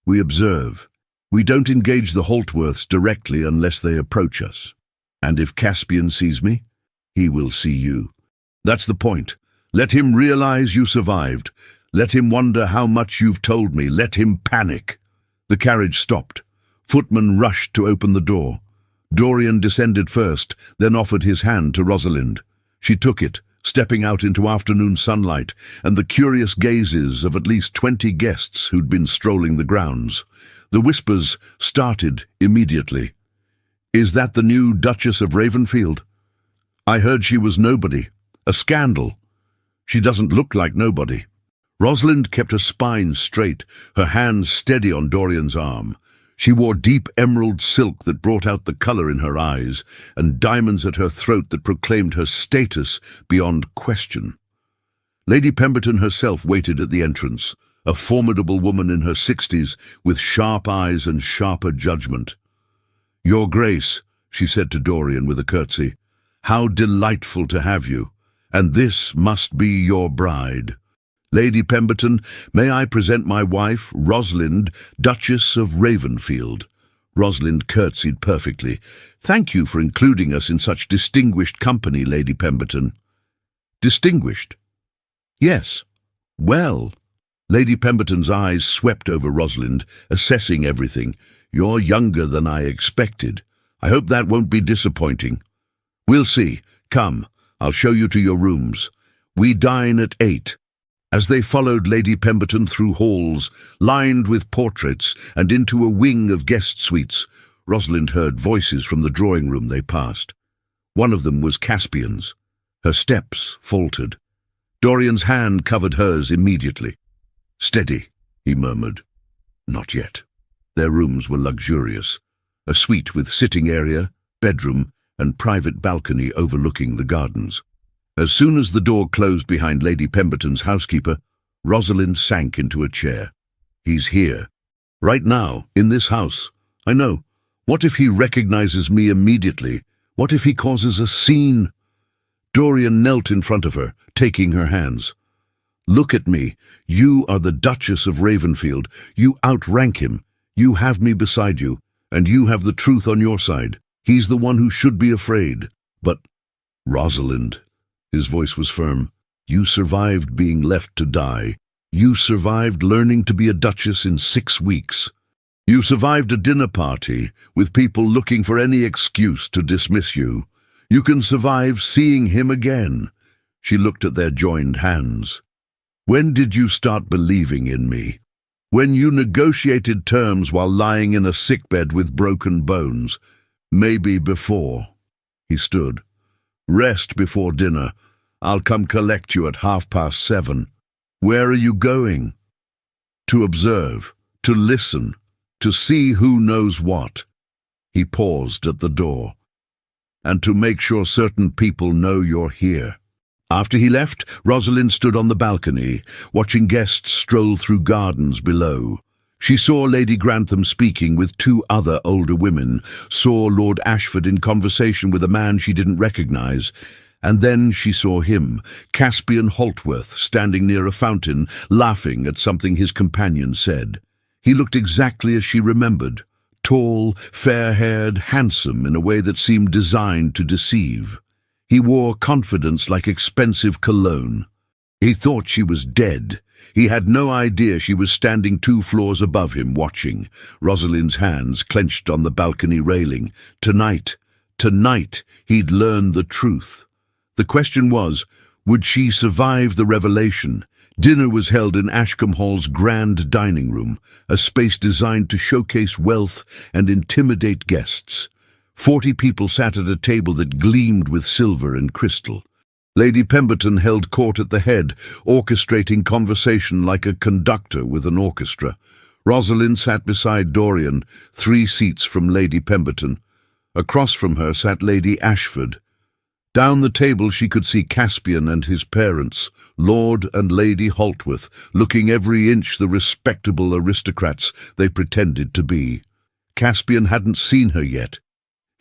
We observe. We don't engage the Holtworths directly unless they approach us. And if Caspian sees me, he will see you. That's the point. Let him realize you survived. Let him wonder how much you've told me. Let him panic. The carriage stopped. Footman rushed to open the door. Dorian descended first, then offered his hand to Rosalind. She took it stepping out into afternoon sunlight and the curious gazes of at least 20 guests who'd been strolling the grounds. The whispers started immediately. "Is that the new Duchess of Ravenfield? I heard she was nobody. A scandal. She doesn't look like nobody." Rosalind kept her spine straight, her hands steady on Dorian's arm. She wore deep emerald silk that brought out the colour in her eyes, and diamonds at her throat that proclaimed her status beyond question. Lady Pemberton herself waited at the entrance, a formidable woman in her 60s with sharp eyes and sharper judgment. "Your Grace," she said to Dorian with a curtsy, "how delightful to have you, and this must be your bride. Lady Pemberton, may I present my wife, Rosalind, Duchess of Ravenfield." Rosalind curtsied perfectly. "Thank you for including us in such distinguished company, Lady Pemberton." "Distinguished?" "Yes." "Well." Lady Pemberton's eyes swept over Rosalind, assessing everything. "You're younger than I expected. I hope that won't be disappointing." "We'll see. Come, I'll show you to your rooms. We dine at 8. As they followed Lady Pemberton through halls, lined with portraits, and into a wing of guest suites, Rosalind heard voices from the drawing-room they passed. One of them was Caspian's. Her steps faltered. Dorian's hand covered hers immediately. "Steady," he murmured. "Not yet." Their rooms were luxurious. A suite with sitting area, bedroom, and private balcony overlooking the gardens. As soon as the door closed behind Lady Pemberton's housekeeper, Rosalind sank into a chair. "He's here. Right now, in this house. I know. What if he recognizes me immediately? What if he causes a scene?" Dorian knelt in front of her, taking her hands. "Look at me. You are the Duchess of Ravenfield. You outrank him. You have me beside you, and you have the truth on your side. He's the one who should be afraid. But, Rosalind," his voice was firm, "you survived being left to die. You survived learning to be a duchess in 6 weeks. You survived a dinner party with people looking for any excuse to dismiss you. You can survive seeing him again." She looked at their joined hands. "When did you start believing in me? When you negotiated terms while lying in a sickbed with broken bones? Maybe before." He stood. "Rest before dinner. I'll come collect you at 7:30. Where are you going?" "To observe, to listen, to see who knows what." He paused at the door. "And to make sure certain people know you're here." After he left, Rosalind stood on the balcony, watching guests stroll through gardens below. She saw Lady Grantham speaking with 2 other older women, saw Lord Ashford in conversation with a man she didn't recognize, and then she saw him, Caspian Holtworth, standing near a fountain, laughing at something his companion said. He looked exactly as she remembered, tall, fair-haired, handsome in a way that seemed designed to deceive. He wore confidence like expensive cologne. He thought she was dead. He had no idea she was standing 2 floors above him, watching, Rosalind's hands clenched on the balcony railing. Tonight, he'd learn the truth. The question was, would she survive the revelation? Dinner was held in Ashcombe Hall's grand dining room, a space designed to showcase wealth and intimidate guests. 40 people sat at a table that gleamed with silver and crystal. Lady Pemberton held court at the head, orchestrating conversation like a conductor with an orchestra. Rosalind sat beside Dorian, 3 seats from Lady Pemberton. Across from her sat Lady Ashford. Down the table she could see Caspian and his parents, Lord and Lady Holtworth, looking every inch the respectable aristocrats they pretended to be. Caspian hadn't seen her yet.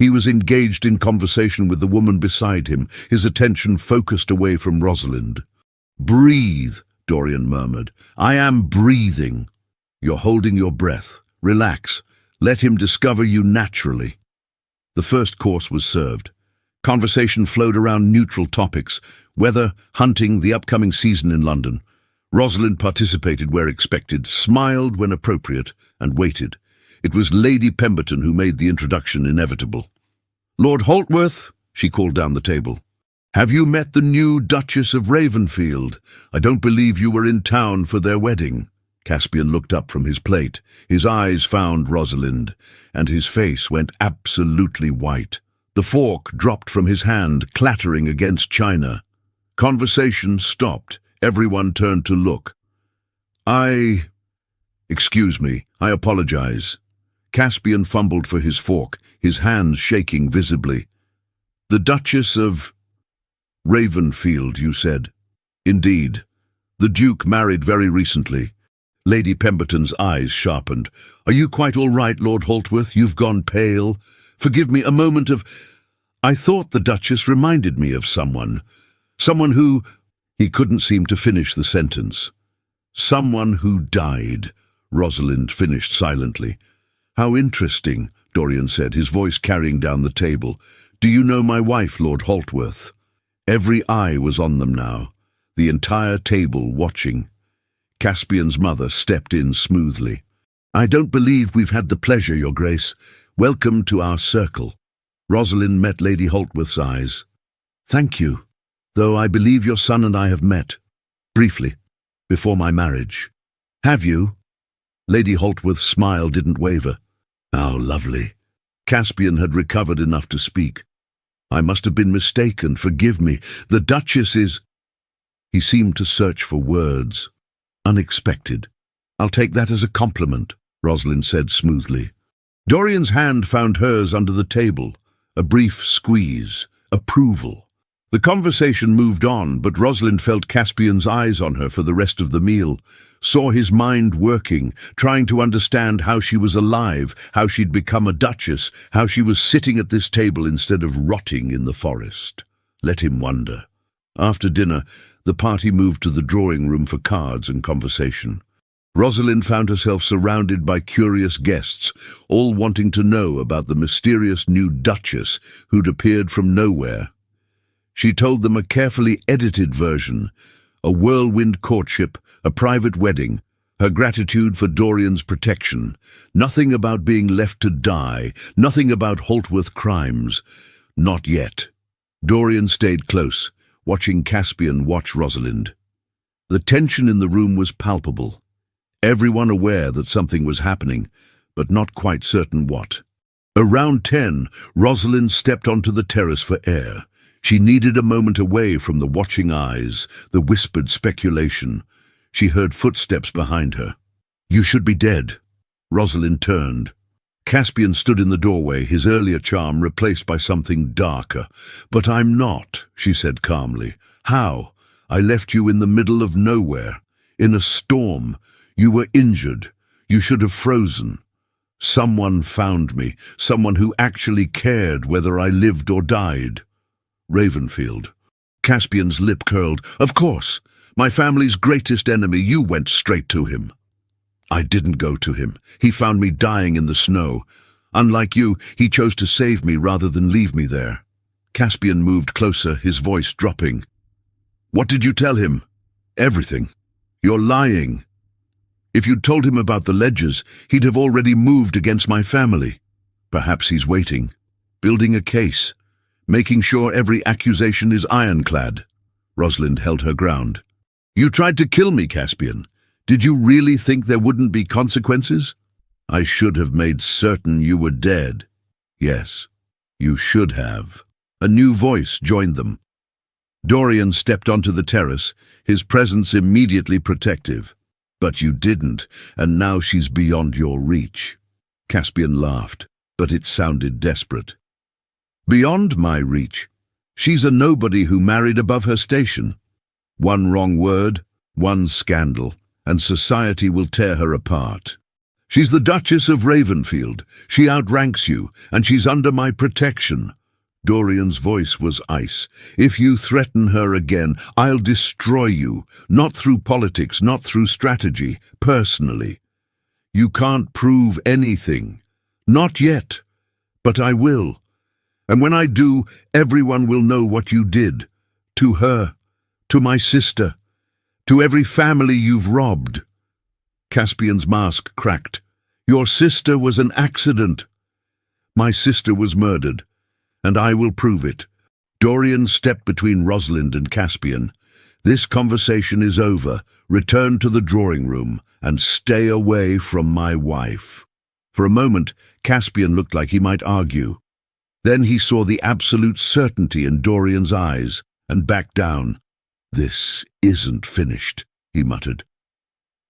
He was engaged in conversation with the woman beside him, his attention focused away from Rosalind. "Breathe," Dorian murmured. "I am breathing." "You're holding your breath. Relax. Let him discover you naturally." The first course was served. Conversation flowed around neutral topics: weather, hunting, the upcoming season in London. Rosalind participated where expected, smiled when appropriate, and waited. It was Lady Pemberton who made the introduction inevitable. "Lord Holtworth," she called down the table. Have you met the new Duchess of Ravenfield? I don't believe you were in town for their wedding." Caspian looked up from his plate. His eyes found Rosalind, and his face went absolutely white. The fork dropped from his hand, clattering against china. Conversation stopped. Everyone turned to look. Excuse me, I apologize." Caspian fumbled for his fork, his hands shaking visibly. "The Duchess of Ravenfield, you said?" "Indeed. The Duke married very recently." Lady Pemberton's eyes sharpened. "Are you quite all right, Lord Holtworth? You've gone pale. Forgive me, a moment of... I thought the Duchess reminded me of someone. Someone who..." He couldn't seem to finish the sentence. "Someone who died," Rosalind finished silently. "How interesting," Dorian said, his voice carrying down the table. "Do you know my wife, Lord Holtworth?" Every eye was on them now, the entire table watching. Caspian's mother stepped in smoothly. "I don't believe we've had the pleasure, Your Grace. Welcome to our circle." Rosalind met Lady Holtworth's eyes. "Thank you, though I believe your son and I have met. Briefly, before my marriage." "Have you?" Lady Holtworth's smile didn't waver. "How lovely." Caspian had recovered enough to speak. "I must have been mistaken. Forgive me. The Duchess is..." He seemed to search for words. "Unexpected." "I'll take that as a compliment," Rosalind said smoothly. Dorian's hand found hers under the table. A brief squeeze. Approval. The conversation moved on, but Rosalind felt Caspian's eyes on her for the rest of the meal, saw his mind working, trying to understand how she was alive, how she'd become a duchess, how she was sitting at this table instead of rotting in the forest. Let him wonder. After dinner, the party moved to the drawing room for cards and conversation. Rosalind found herself surrounded by curious guests, all wanting to know about the mysterious new duchess who'd appeared from nowhere. She told them a carefully edited version, a whirlwind courtship, a private wedding, her gratitude for Dorian's protection, nothing about being left to die, nothing about Holtworth crimes. Not yet. Dorian stayed close, watching Caspian watch Rosalind. The tension in the room was palpable. Everyone aware that something was happening, but not quite certain what. Around 10, Rosalind stepped onto the terrace for air. She needed a moment away from the watching eyes, the whispered speculation. She heard footsteps behind her. "You should be dead." Rosalind turned. Caspian stood in the doorway, his earlier charm replaced by something darker. "But I'm not," she said calmly. "How? I left you in the middle of nowhere, in a storm. You were injured. You should have frozen. Someone found me, someone who actually cared whether I lived or died." Ravenfield. Caspian's lip curled. "Of course. My family's greatest enemy. You went straight to him." "I didn't go to him. He found me dying in the snow. Unlike you, he chose to save me rather than leave me there." Caspian moved closer, his voice dropping. "What did you tell him?" "Everything." "You're lying." "If you'd told him about the ledgers, he'd have already moved against my family." "Perhaps he's waiting, building a case, making sure every accusation is ironclad." Rosalind held her ground. "You tried to kill me, Caspian. Did you really think there wouldn't be consequences?" "I should have made certain you were dead." "Yes, you should have." A new voice joined them. Dorian stepped onto the terrace, his presence immediately protective. "But you didn't, and now she's beyond your reach." Caspian laughed, but it sounded desperate. "Beyond my reach? She's a nobody who married above her station. One wrong word, one scandal, and society will tear her apart. She's the Duchess of Ravenfield. She outranks you, and she's under my protection." Dorian's voice was ice. "If you threaten her again, I'll destroy you. Not through politics, not through strategy, personally. You can't prove anything. Not yet. But I will. And when I do, everyone will know what you did. To her, to my sister, to every family you've robbed." Caspian's mask cracked. "Your sister was an accident." "My sister was murdered, and I will prove it." Dorian stepped between Rosalind and Caspian. "This conversation is over. Return to the drawing room and stay away from my wife." For a moment, Caspian looked like he might argue. Then he saw the absolute certainty in Dorian's eyes and backed down. "This isn't finished," he muttered.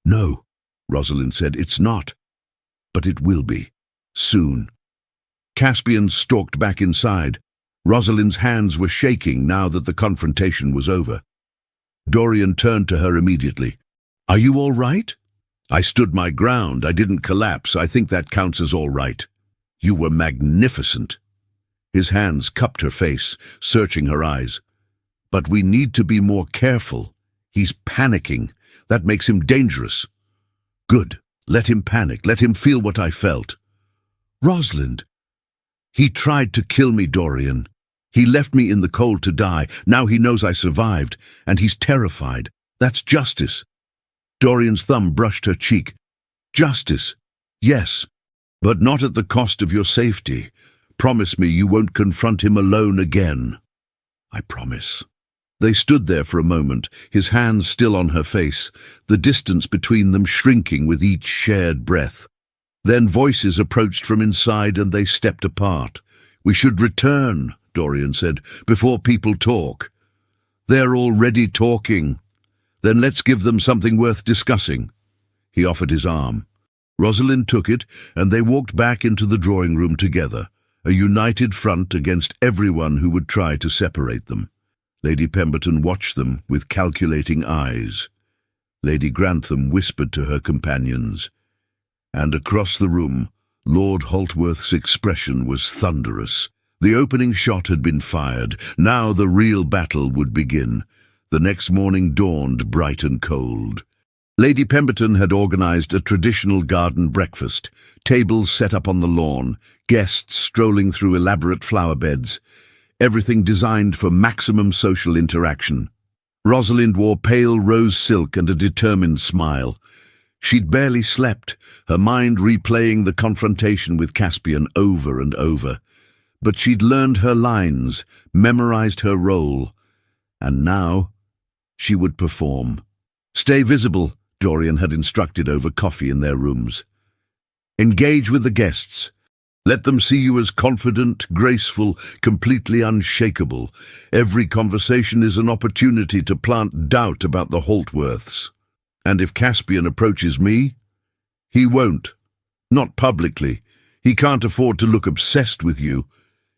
"No," Rosalind said, "it's not. But it will be. Soon." Caspian stalked back inside. Rosalind's hands were shaking now that the confrontation was over. Dorian turned to her immediately. "Are you all right?" "I stood my ground. I didn't collapse. I think that counts as all right." "You were magnificent." His hands cupped her face, searching her eyes. "But we need to be more careful. He's panicking. That makes him dangerous." "Good. Let him panic. Let him feel what I felt." "Rosalind." "He tried to kill me, Dorian. He left me in the cold to die. Now he knows I survived, and he's terrified. That's justice." Dorian's thumb brushed her cheek. "Justice, yes, but not at the cost of your safety. Promise me you won't confront him alone again." "I promise." They stood there for a moment, his hands still on her face, the distance between them shrinking with each shared breath. Then voices approached from inside and they stepped apart. "We should return," Dorian said, "before people talk." "They're already talking." "Then let's give them something worth discussing." He offered his arm. Rosalind took it, and they walked back into the drawing room together, a united front against everyone who would try to separate them. Lady Pemberton watched them with calculating eyes. Lady Grantham whispered to her companions. And across the room, Lord Holtworth's expression was thunderous. The opening shot had been fired. Now the real battle would begin. The next morning dawned bright and cold. Lady Pemberton had organized a traditional garden breakfast, tables set up on the lawn, guests strolling through elaborate flower beds, everything designed for maximum social interaction. Rosalind wore pale rose silk and a determined smile. She'd barely slept, her mind replaying the confrontation with Caspian over and over. But she'd learned her lines, memorized her role, and now she would perform. "Stay visible," Dorian had instructed over coffee in their rooms. "Engage with the guests. Let them see you as confident, graceful, completely unshakable. Every conversation is an opportunity to plant doubt about the Holtworths. And if Caspian approaches me, he won't. Not publicly. He can't afford to look obsessed with you.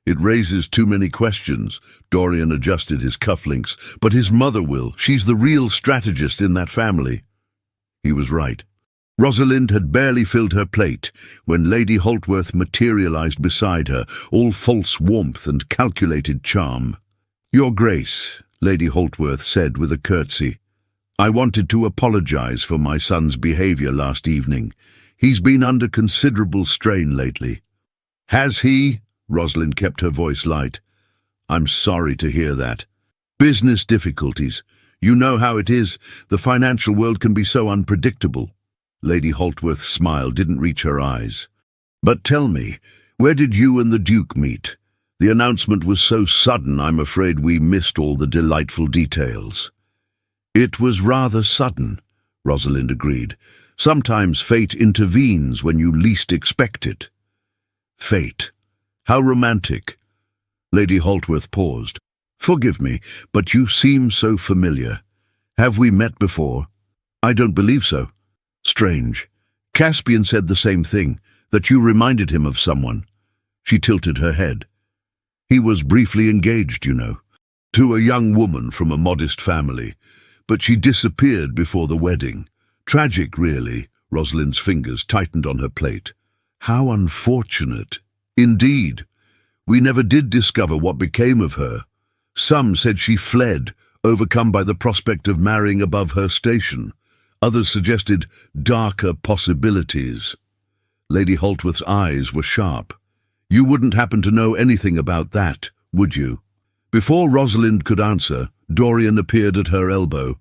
It raises too many questions." Dorian adjusted his cufflinks. "But his mother will. She's the real strategist in that family." He was right. Rosalind had barely filled her plate when Lady Holtworth materialized beside her, all false warmth and calculated charm. "Your Grace," Lady Holtworth said with a curtsy, "I wanted to apologize for my son's behavior last evening. He's been under considerable strain lately." "Has he?" Rosalind kept her voice light. "I'm sorry to hear that. Business difficulties. You know how it is. The financial world can be so unpredictable." Lady Holtworth's smile didn't reach her eyes. "But tell me, where did you and the Duke meet? The announcement was so sudden, I'm afraid we missed all the delightful details." "It was rather sudden," Rosalind agreed. "Sometimes fate intervenes when you least expect it." "Fate. How romantic." Lady Holtworth paused. "Forgive me, but you seem so familiar. Have we met before?" "I don't believe so." "Strange. Caspian said the same thing, that you reminded him of someone." She tilted her head. "He was briefly engaged, you know, to a young woman from a modest family, but she disappeared before the wedding. Tragic, really." Rosalind's fingers tightened on her plate. "How unfortunate." "Indeed. We never did discover what became of her. Some said she fled, overcome by the prospect of marrying above her station. Others suggested darker possibilities." Lady Holtworth's eyes were sharp. "You wouldn't happen to know anything about that, would you?" Before Rosalind could answer, Dorian appeared at her elbow.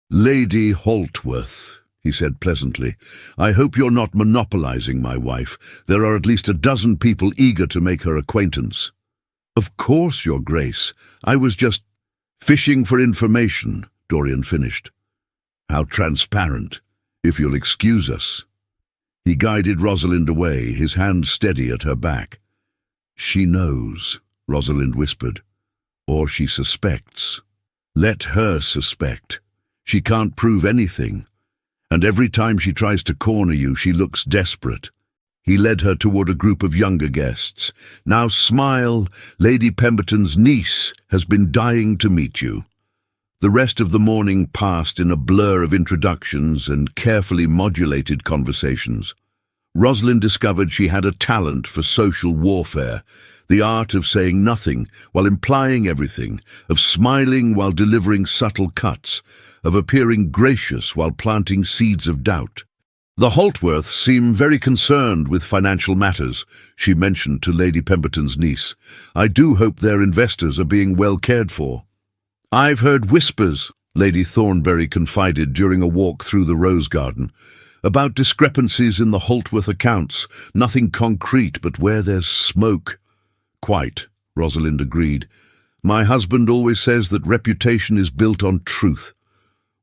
"Lady Holtworth," he said pleasantly, "I hope you're not monopolizing my wife. There are at least a dozen people eager to make her acquaintance." Of course, Your Grace. I was just fishing for information, Dorian finished. How transparent, if you'll excuse us. He guided Rosalind away, his hand steady at her back. She knows, Rosalind whispered. Or she suspects. Let her suspect. She can't prove anything. And every time she tries to corner you, she looks desperate. He led her toward a group of younger guests. Now smile, Lady Pemberton's niece has been dying to meet you. The rest of the morning passed in a blur of introductions and carefully modulated conversations. Rosalind discovered she had a talent for social warfare, the art of saying nothing while implying everything, of smiling while delivering subtle cuts, of appearing gracious while planting seeds of doubt. The Holtworths seem very concerned with financial matters, she mentioned to Lady Pemberton's niece. I do hope their investors are being well cared for. I've heard whispers, Lady Thornbury confided during a walk through the rose garden, about discrepancies in the Holtworth accounts, nothing concrete, but where there's smoke. Quite, Rosalind agreed. My husband always says that reputation is built on truth.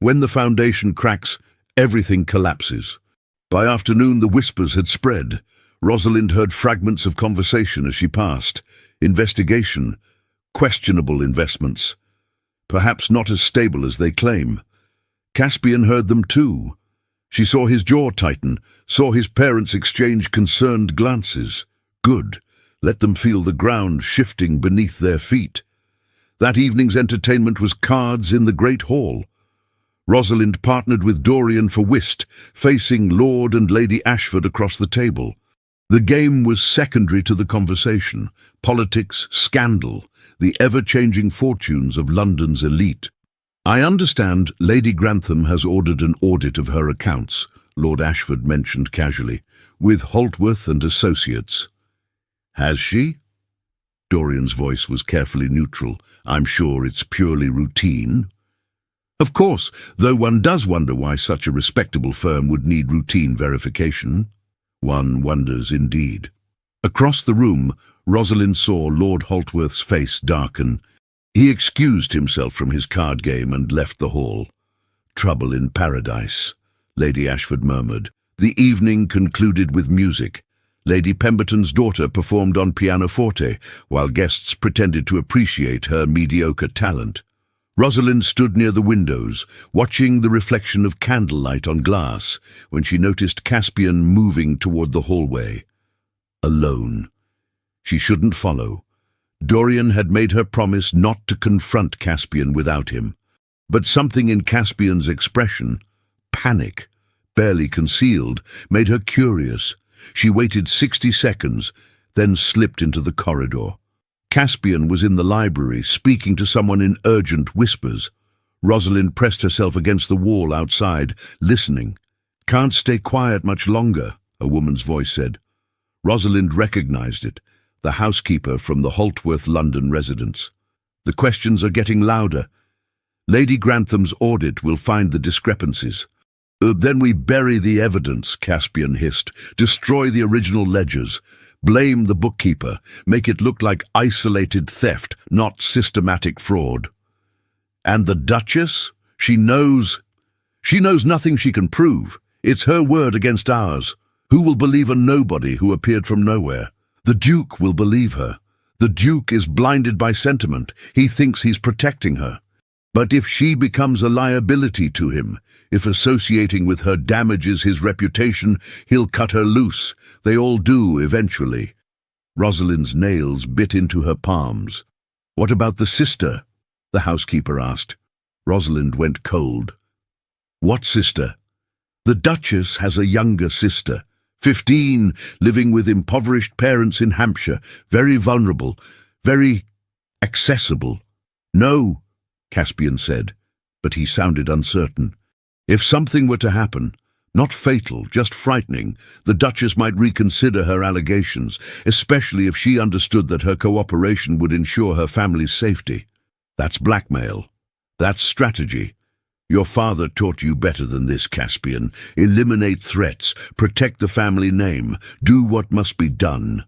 When the foundation cracks, everything collapses. By afternoon, the whispers had spread. Rosalind heard fragments of conversation as she passed. Investigation, questionable investments. Perhaps not as stable as they claim. Caspian heard them too. She saw his jaw tighten, saw his parents exchange concerned glances. Good. Let them feel the ground shifting beneath their feet. That evening's entertainment was cards in the Great Hall. Rosalind partnered with Dorian for whist, facing Lord and Lady Ashford across the table. The game was secondary to the conversation. Politics, scandal, the ever-changing fortunes of London's elite. I understand Lady Grantham has ordered an audit of her accounts, Lord Ashford mentioned casually, with Holtworth and Associates. Has she? Dorian's voice was carefully neutral. I'm sure it's purely routine. Of course, though one does wonder why such a respectable firm would need routine verification. One wonders indeed. Across the room, Rosalind saw Lord Holtworth's face darken. He excused himself from his card game and left the hall. Trouble in paradise, Lady Ashford murmured. The evening concluded with music. Lady Pemberton's daughter performed on pianoforte, while guests pretended to appreciate her mediocre talent. Rosalind stood near the windows, watching the reflection of candlelight on glass, when she noticed Caspian moving toward the hallway. Alone. She shouldn't follow. Dorian had made her promise not to confront Caspian without him. But something in Caspian's expression, panic, barely concealed, made her curious. She waited 60 seconds, then slipped into the corridor. Caspian was in the library, speaking to someone in urgent whispers. Rosalind pressed herself against the wall outside, listening. Can't stay quiet much longer, a woman's voice said. Rosalind recognized it, the housekeeper from the Holtworth London residence. The questions are getting louder. Lady Grantham's audit will find the discrepancies. Then we bury the evidence, Caspian hissed. Destroy the original ledgers. Blame the bookkeeper. Make it look like isolated theft, not systematic fraud. And the Duchess? She knows nothing she can prove. It's her word against ours. Who will believe a nobody who appeared from nowhere? The Duke will believe her. The Duke is blinded by sentiment. He thinks he's protecting her. But if she becomes a liability to him, if associating with her damages his reputation, he'll cut her loose. They all do eventually. Rosalind's nails bit into her palms. What about the sister? The housekeeper asked. Rosalind went cold. What sister? The Duchess has a younger sister, 15, living with impoverished parents in Hampshire, very vulnerable, very accessible. No, Caspian said, but he sounded uncertain. If something were to happen, not fatal, just frightening, the Duchess might reconsider her allegations, especially if she understood that her cooperation would ensure her family's safety. That's blackmail. That's strategy. Your father taught you better than this, Caspian. Eliminate threats, protect the family name, do what must be done.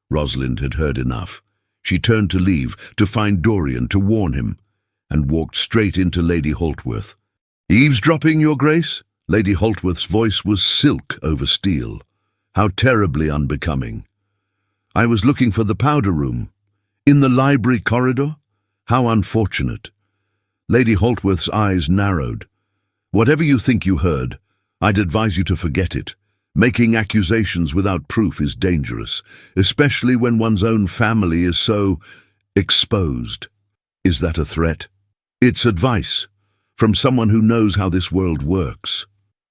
Rosalind had heard enough. She turned to leave, to find Dorian, to warn him, and walked straight into Lady Holtworth. "Eavesdropping, Your Grace?" Lady Holtworth's voice was silk over steel. How terribly unbecoming. "I was looking for the powder room. In the library corridor? How unfortunate." Lady Holtworth's eyes narrowed. "Whatever you think you heard, I'd advise you to forget it. Making accusations without proof is dangerous, especially when one's own family is so exposed." "Is that a threat?" "It's advice, from someone who knows how this world works."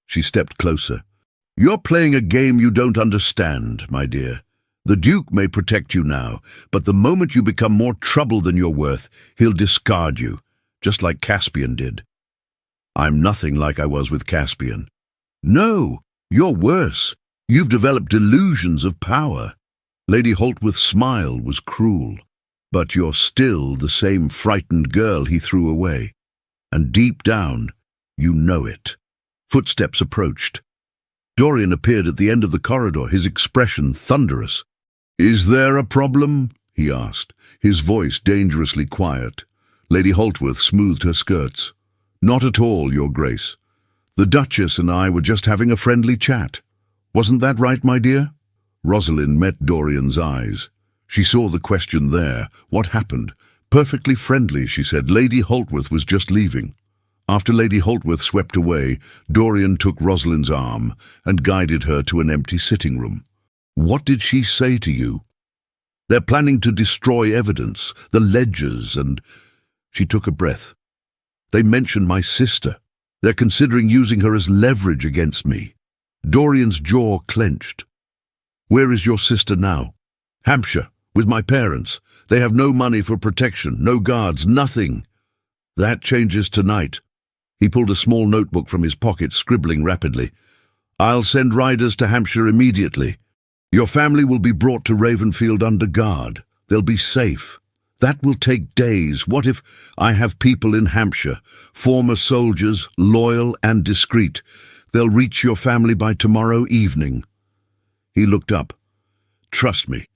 She stepped closer. "You're playing a game you don't understand, my dear. The Duke may protect you now, but the moment you become more trouble than you're worth, he'll discard you, just like Caspian did." "I'm nothing like I was with Caspian." "No, you're worse. You've developed delusions of power." Lady Holtworth's smile was cruel. "But you're still the same frightened girl he threw away. And deep down, you know it." Footsteps approached. Dorian appeared at the end of the corridor, his expression thunderous. "Is there a problem?" he asked, his voice dangerously quiet. Lady Holtworth smoothed her skirts. "Not at all, Your Grace. The Duchess and I were just having a friendly chat. Wasn't that right, my dear?" Rosalind met Dorian's eyes. She saw the question there. What happened? "Perfectly friendly," she said. "Lady Holtworth was just leaving." After Lady Holtworth swept away, Dorian took Rosalind's arm and guided her to an empty sitting room. "What did she say to you?" "They're planning to destroy evidence, the ledgers, and—" She took a breath. "They mentioned my sister. They're considering using her as leverage against me." Dorian's jaw clenched. "Where is your sister now?" "Hampshire, with my parents. They have no money for protection, no guards, nothing." "That changes tonight." He pulled a small notebook from his pocket, scribbling rapidly. "I'll send riders to Hampshire immediately. Your family will be brought to Ravenfield under guard. They'll be safe. That will take days. What if I have people in Hampshire, former soldiers, loyal and discreet? They'll reach your family by tomorrow evening." He looked up. "Trust me.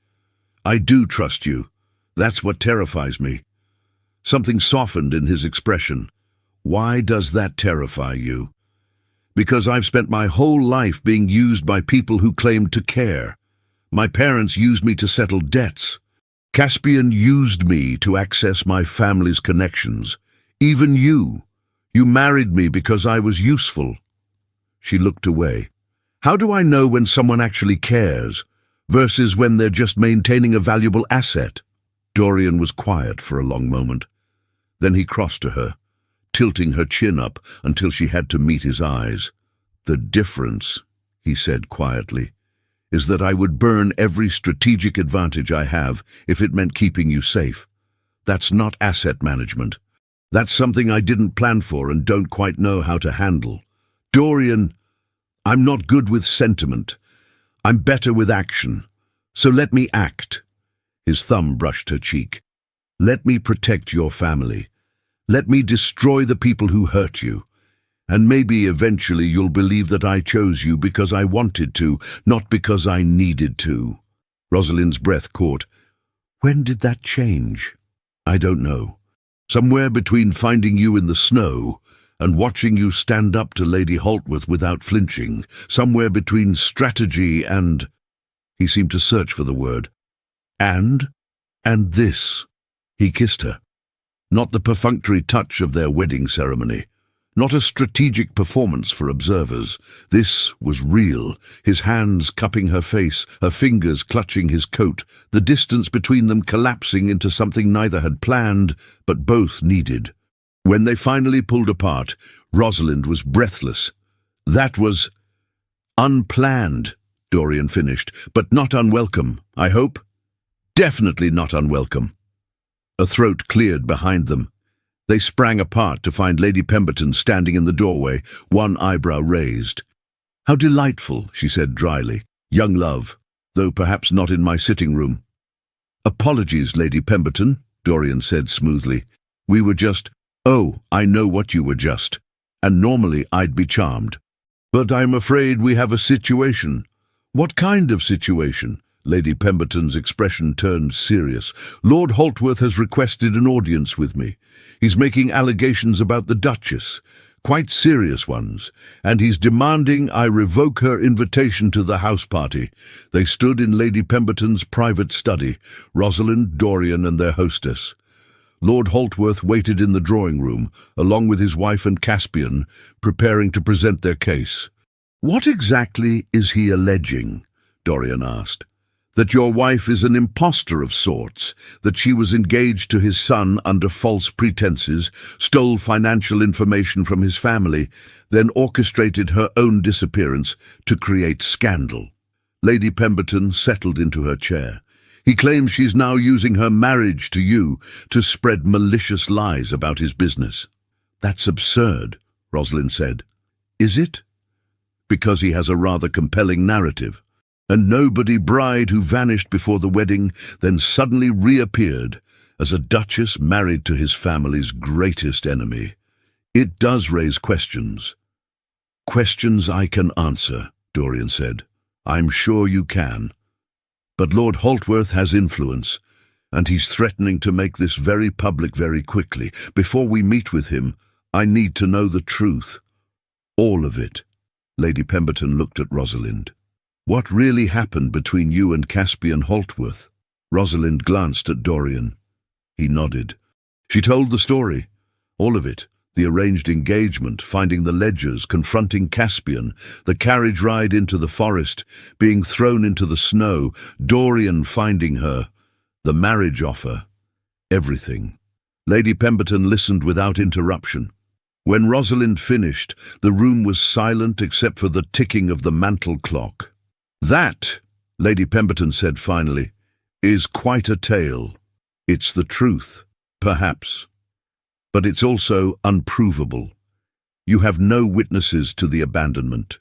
I do trust you. That's what terrifies me." Something softened in his expression. "Why does that terrify you?" "Because I've spent my whole life being used by people who claimed to care. My parents used me to settle debts. Caspian used me to access my family's connections. Even you. You married me because I was useful." She looked away. "How do I know when someone actually cares versus when they're just maintaining a valuable asset?" Dorian was quiet for a long moment. Then he crossed to her, tilting her chin up until she had to meet his eyes. "The difference," he said quietly, "is that I would burn every strategic advantage I have if it meant keeping you safe. That's not asset management. That's something I didn't plan for and don't quite know how to handle. Dorian, I'm not good with sentiment. I'm better with action. So let me act." His thumb brushed her cheek. "Let me protect your family. Let me destroy the people who hurt you. And maybe eventually you'll believe that I chose you because I wanted to, not because I needed to." Rosalind's breath caught. "When did that change?" "I don't know. Somewhere between finding you in the snow and watching you stand up to Lady Holtworth without flinching. Somewhere between strategy and—" He seemed to search for the word. And this." He kissed her. Not the perfunctory touch of their wedding ceremony. Not a strategic performance for observers. This was real, his hands cupping her face, her fingers clutching his coat, the distance between them collapsing into something neither had planned, but both needed. When they finally pulled apart, Rosalind was breathless. "That was unplanned," Dorian finished, "but not unwelcome, I hope?" "Definitely not unwelcome." A throat cleared behind them. They sprang apart to find Lady Pemberton standing in the doorway, one eyebrow raised. "How delightful," she said dryly. "Young love, though perhaps not in my sitting room." "Apologies, Lady Pemberton," Dorian said smoothly. "We were just—" "Oh, I know what you were just. And normally I'd be charmed. But I'm afraid we have a situation." "What kind of situation?" Lady Pemberton's expression turned serious. "Lord Holtworth has requested an audience with me. He's making allegations about the Duchess, quite serious ones, and he's demanding I revoke her invitation to the house party." They stood in Lady Pemberton's private study, Rosalind, Dorian, and their hostess. Lord Holtworth waited in the drawing-room, along with his wife and Caspian, preparing to present their case. "What exactly is he alleging?" Dorian asked. "That your wife is an impostor of sorts, that she was engaged to his son under false pretenses, stole financial information from his family, then orchestrated her own disappearance to create scandal." Lady Pemberton settled into her chair. "He claims she's now using her marriage to you to spread malicious lies about his business." "That's absurd," Rosalind said. "Is it?" "Because he has a rather compelling narrative. A nobody bride who vanished before the wedding, then suddenly reappeared as a duchess married to his family's greatest enemy. It does raise questions." "Questions I can answer," Dorian said. "I'm sure you can. But Lord Holtworth has influence, and he's threatening to make this very public very quickly. Before we meet with him, I need to know the truth. All of it." Lady Pemberton looked at Rosalind. "What really happened between you and Caspian Holtworth?" Rosalind glanced at Dorian. He nodded. "She told the story. All of it. The arranged engagement, finding the ledgers, confronting Caspian, the carriage ride into the forest, being thrown into the snow, Dorian finding her, the marriage offer. Everything." Lady Pemberton listened without interruption. When Rosalind finished, the room was silent except for the ticking of the mantel clock. "That," Lady Pemberton said finally, "is quite a tale. It's the truth, perhaps. But it's also unprovable. You have no witnesses to the abandonment.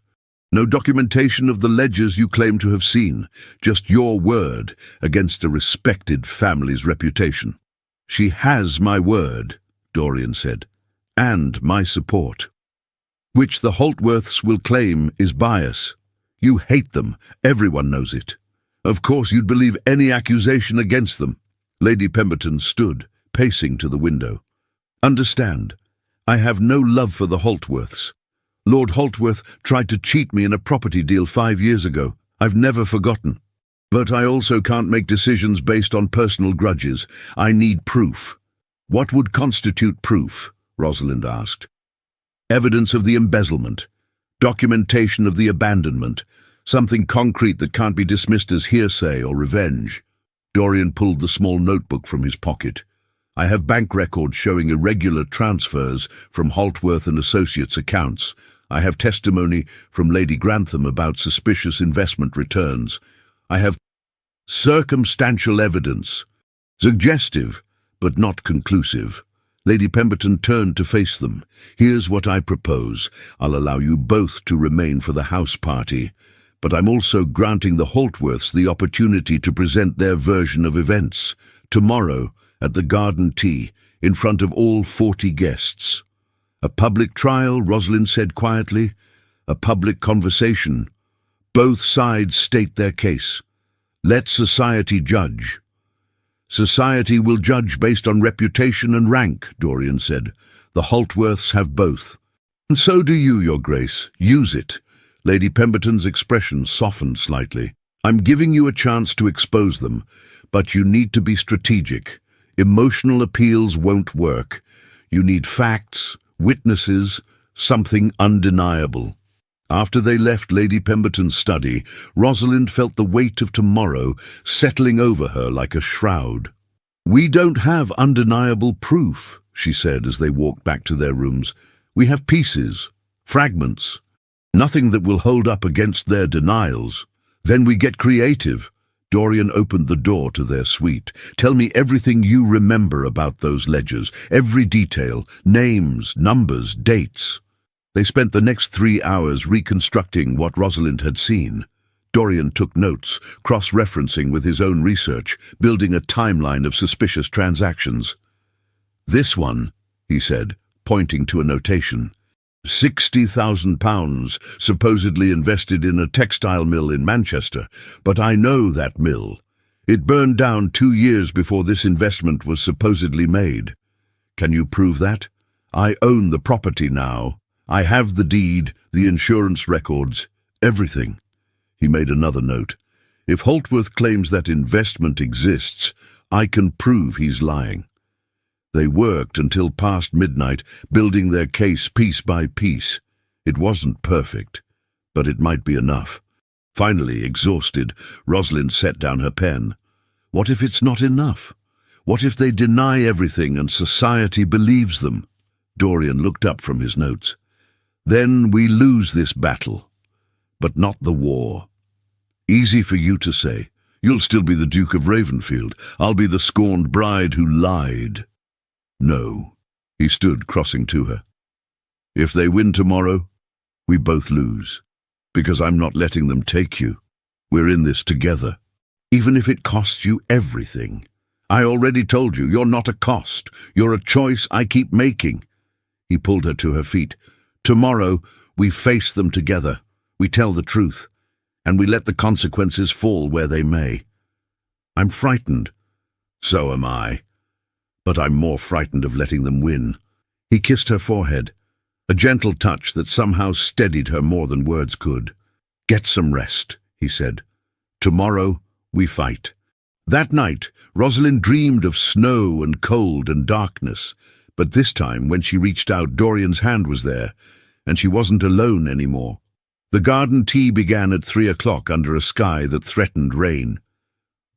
No documentation of the ledgers you claim to have seen, just your word against a respected family's reputation." "She has my word," Dorian said, "and my support, which the Holtworths will claim is bias. You hate them, everyone knows it. Of course you'd believe any accusation against them." Lady Pemberton stood, pacing to the window. "Understand, I have no love for the Holtworths. Lord Holtworth tried to cheat me in a property deal 5 years ago. I've never forgotten. But I also can't make decisions based on personal grudges. I need proof." "What would constitute proof?" Rosalind asked. "Evidence of the embezzlement, documentation of the abandonment, something concrete that can't be dismissed as hearsay or revenge." Dorian pulled the small notebook from his pocket. "I have bank records showing irregular transfers from Holtworth and Associates accounts. I have testimony from Lady Grantham about suspicious investment returns. I have circumstantial evidence, suggestive but not conclusive." Lady Pemberton turned to face them. "Here's what I propose. I'll allow you both to remain for the house party, but I'm also granting the Holtworths the opportunity to present their version of events tomorrow at the garden tea, in front of all 40 guests. A public trial," Rosalind said quietly. "A public conversation. Both sides state their case. Let society judge." "Society will judge based on reputation and rank," Dorian said. "The Holtworths have both. And so do you, Your Grace. Use it." Lady Pemberton's expression softened slightly. "I'm giving you a chance to expose them, but you need to be strategic. Emotional appeals won't work. You need facts, witnesses, something undeniable." After they left Lady Pemberton's study, Rosalind felt the weight of tomorrow settling over her like a shroud. "We don't have undeniable proof," she said as they walked back to their rooms. "We have pieces, fragments, nothing that will hold up against their denials. Then we get creative." Dorian opened the door to their suite. "Tell me everything you remember about those ledgers, every detail, names, numbers, dates." They spent the next 3 hours reconstructing what Rosalind had seen. Dorian took notes, cross-referencing with his own research, building a timeline of suspicious transactions. "This one," he said, pointing to a notation. £60,000 supposedly invested in a textile mill in Manchester, but I know that mill. It burned down 2 years before this investment was supposedly made. Can you prove that? I own the property now. I have the deed, the insurance records, everything. He made another note. If Holtworth claims that investment exists, I can prove he's lying. They worked until past midnight, building their case piece by piece. It wasn't perfect, but it might be enough. Finally, exhausted, Rosalind set down her pen. What if it's not enough? What if they deny everything and society believes them? Dorian looked up from his notes. Then we lose this battle, but not the war. Easy for you to say. You'll still be the Duke of Ravenfield. I'll be the scorned bride who lied. No. He stood, crossing to her. If they win tomorrow, we both lose. Because I'm not letting them take you. We're in this together. Even if it costs you everything. I already told you, you're not a cost. You're a choice I keep making. He pulled her to her feet. Tomorrow, we face them together. We tell the truth. And we let the consequences fall where they may. I'm frightened. So am I. But I'm more frightened of letting them win. He kissed her forehead, a gentle touch that somehow steadied her more than words could. Get some rest, he said. Tomorrow, we fight. That night, Rosalind dreamed of snow and cold and darkness, but this time, when she reached out, Dorian's hand was there, and she wasn't alone anymore. The garden tea began at 3 o'clock under a sky that threatened rain.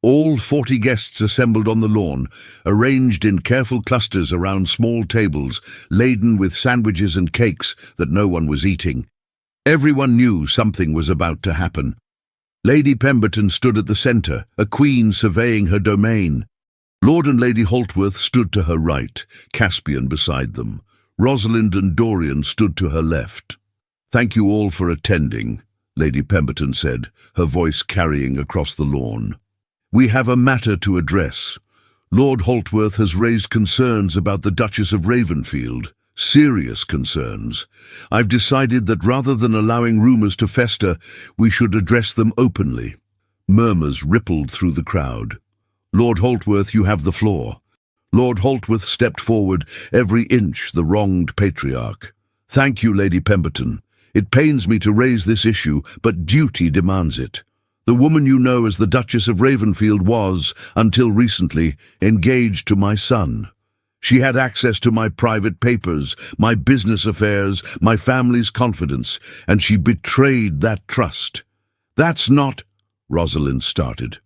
All 40 guests assembled on the lawn, arranged in careful clusters around small tables, laden with sandwiches and cakes that no one was eating. Everyone knew something was about to happen. Lady Pemberton stood at the centre, a queen surveying her domain. Lord and Lady Holtworth stood to her right, Caspian beside them. Rosalind and Dorian stood to her left. "Thank you all for attending," Lady Pemberton said, her voice carrying across the lawn. "We have a matter to address. Lord Holtworth has raised concerns about the Duchess of Ravenfield. Serious concerns. I've decided that rather than allowing rumours to fester, we should address them openly." Murmurs rippled through the crowd. "Lord Holtworth, you have the floor." Lord Holtworth stepped forward, every inch the wronged patriarch. "Thank you, Lady Pemberton. It pains me to raise this issue, but duty demands it. The woman you know as the Duchess of Ravenfield was, until recently, engaged to my son. She had access to my private papers, my business affairs, my family's confidence, and she betrayed that trust. That's not—" Rosalind started.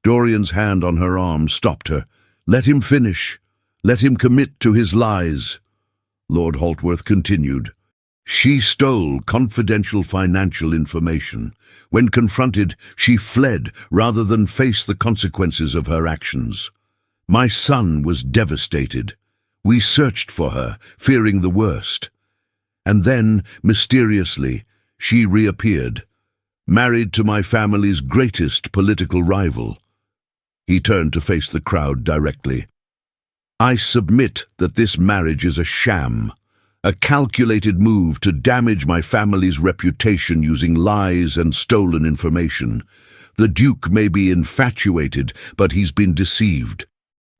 Dorian's hand on her arm stopped her. "Let him finish. Let him commit to his lies." Lord Holtworth continued. "She stole confidential financial information. When confronted, she fled rather than face the consequences of her actions. My son was devastated. We searched for her, fearing the worst. And then, mysteriously, she reappeared, married to my family's greatest political rival." He turned to face the crowd directly. "I submit that this marriage is a sham. A calculated move to damage my family's reputation using lies and stolen information. The Duke may be infatuated, but he's been deceived."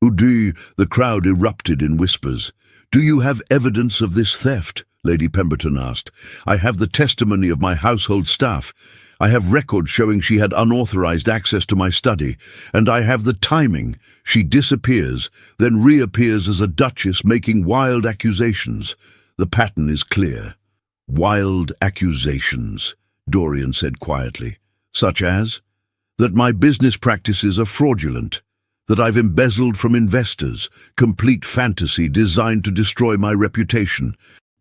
The crowd erupted in whispers. "Do you have evidence of this theft?" Lady Pemberton asked. "I have the testimony of my household staff. I have records showing she had unauthorized access to my study, and I have the timing. She disappears, then reappears as a duchess making wild accusations. The pattern is clear." "Wild accusations," Dorian said quietly. "Such as?" "That my business practices are fraudulent. That I've embezzled from investors. Complete fantasy designed to destroy my reputation."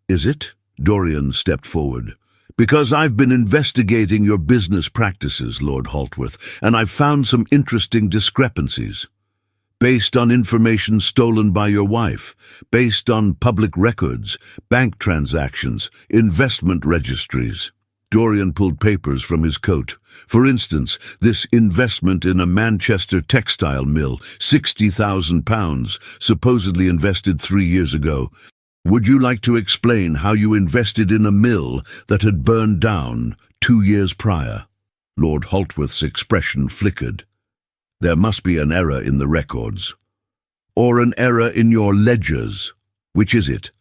"Is it?" Dorian stepped forward. "Because I've been investigating your business practices, Lord Holtworth, and I've found some interesting discrepancies. Based on information stolen by your wife, based on public records, bank transactions, investment registries." Dorian pulled papers from his coat. "For instance, this investment in a Manchester textile mill, £60,000, supposedly invested 3 years ago. Would you like to explain how you invested in a mill that had burned down 2 years prior? Lord Holtworth's expression flickered. There must be an error in the records. Or an error in your ledgers. Which is it?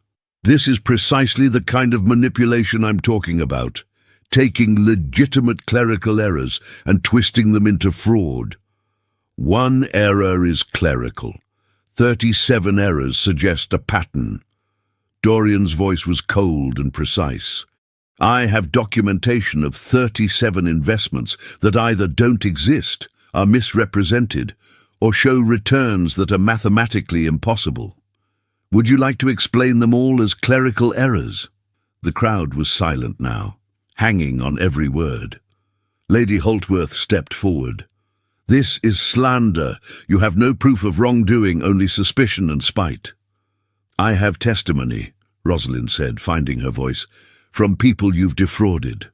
This is precisely the kind of manipulation I'm talking about. Taking legitimate clerical errors and twisting them into fraud. One error is clerical. 37 errors suggest a pattern. Dorian's voice was cold and precise. I have documentation of 37 investments that either don't exist, are misrepresented, or show returns that are mathematically impossible. Would you like to explain them all as clerical errors? The crowd was silent now, hanging on every word. Lady Holtworth stepped forward. This is slander. You have no proof of wrongdoing, only suspicion and spite. I have testimony, Rosalind said, finding her voice, from people you've defrauded.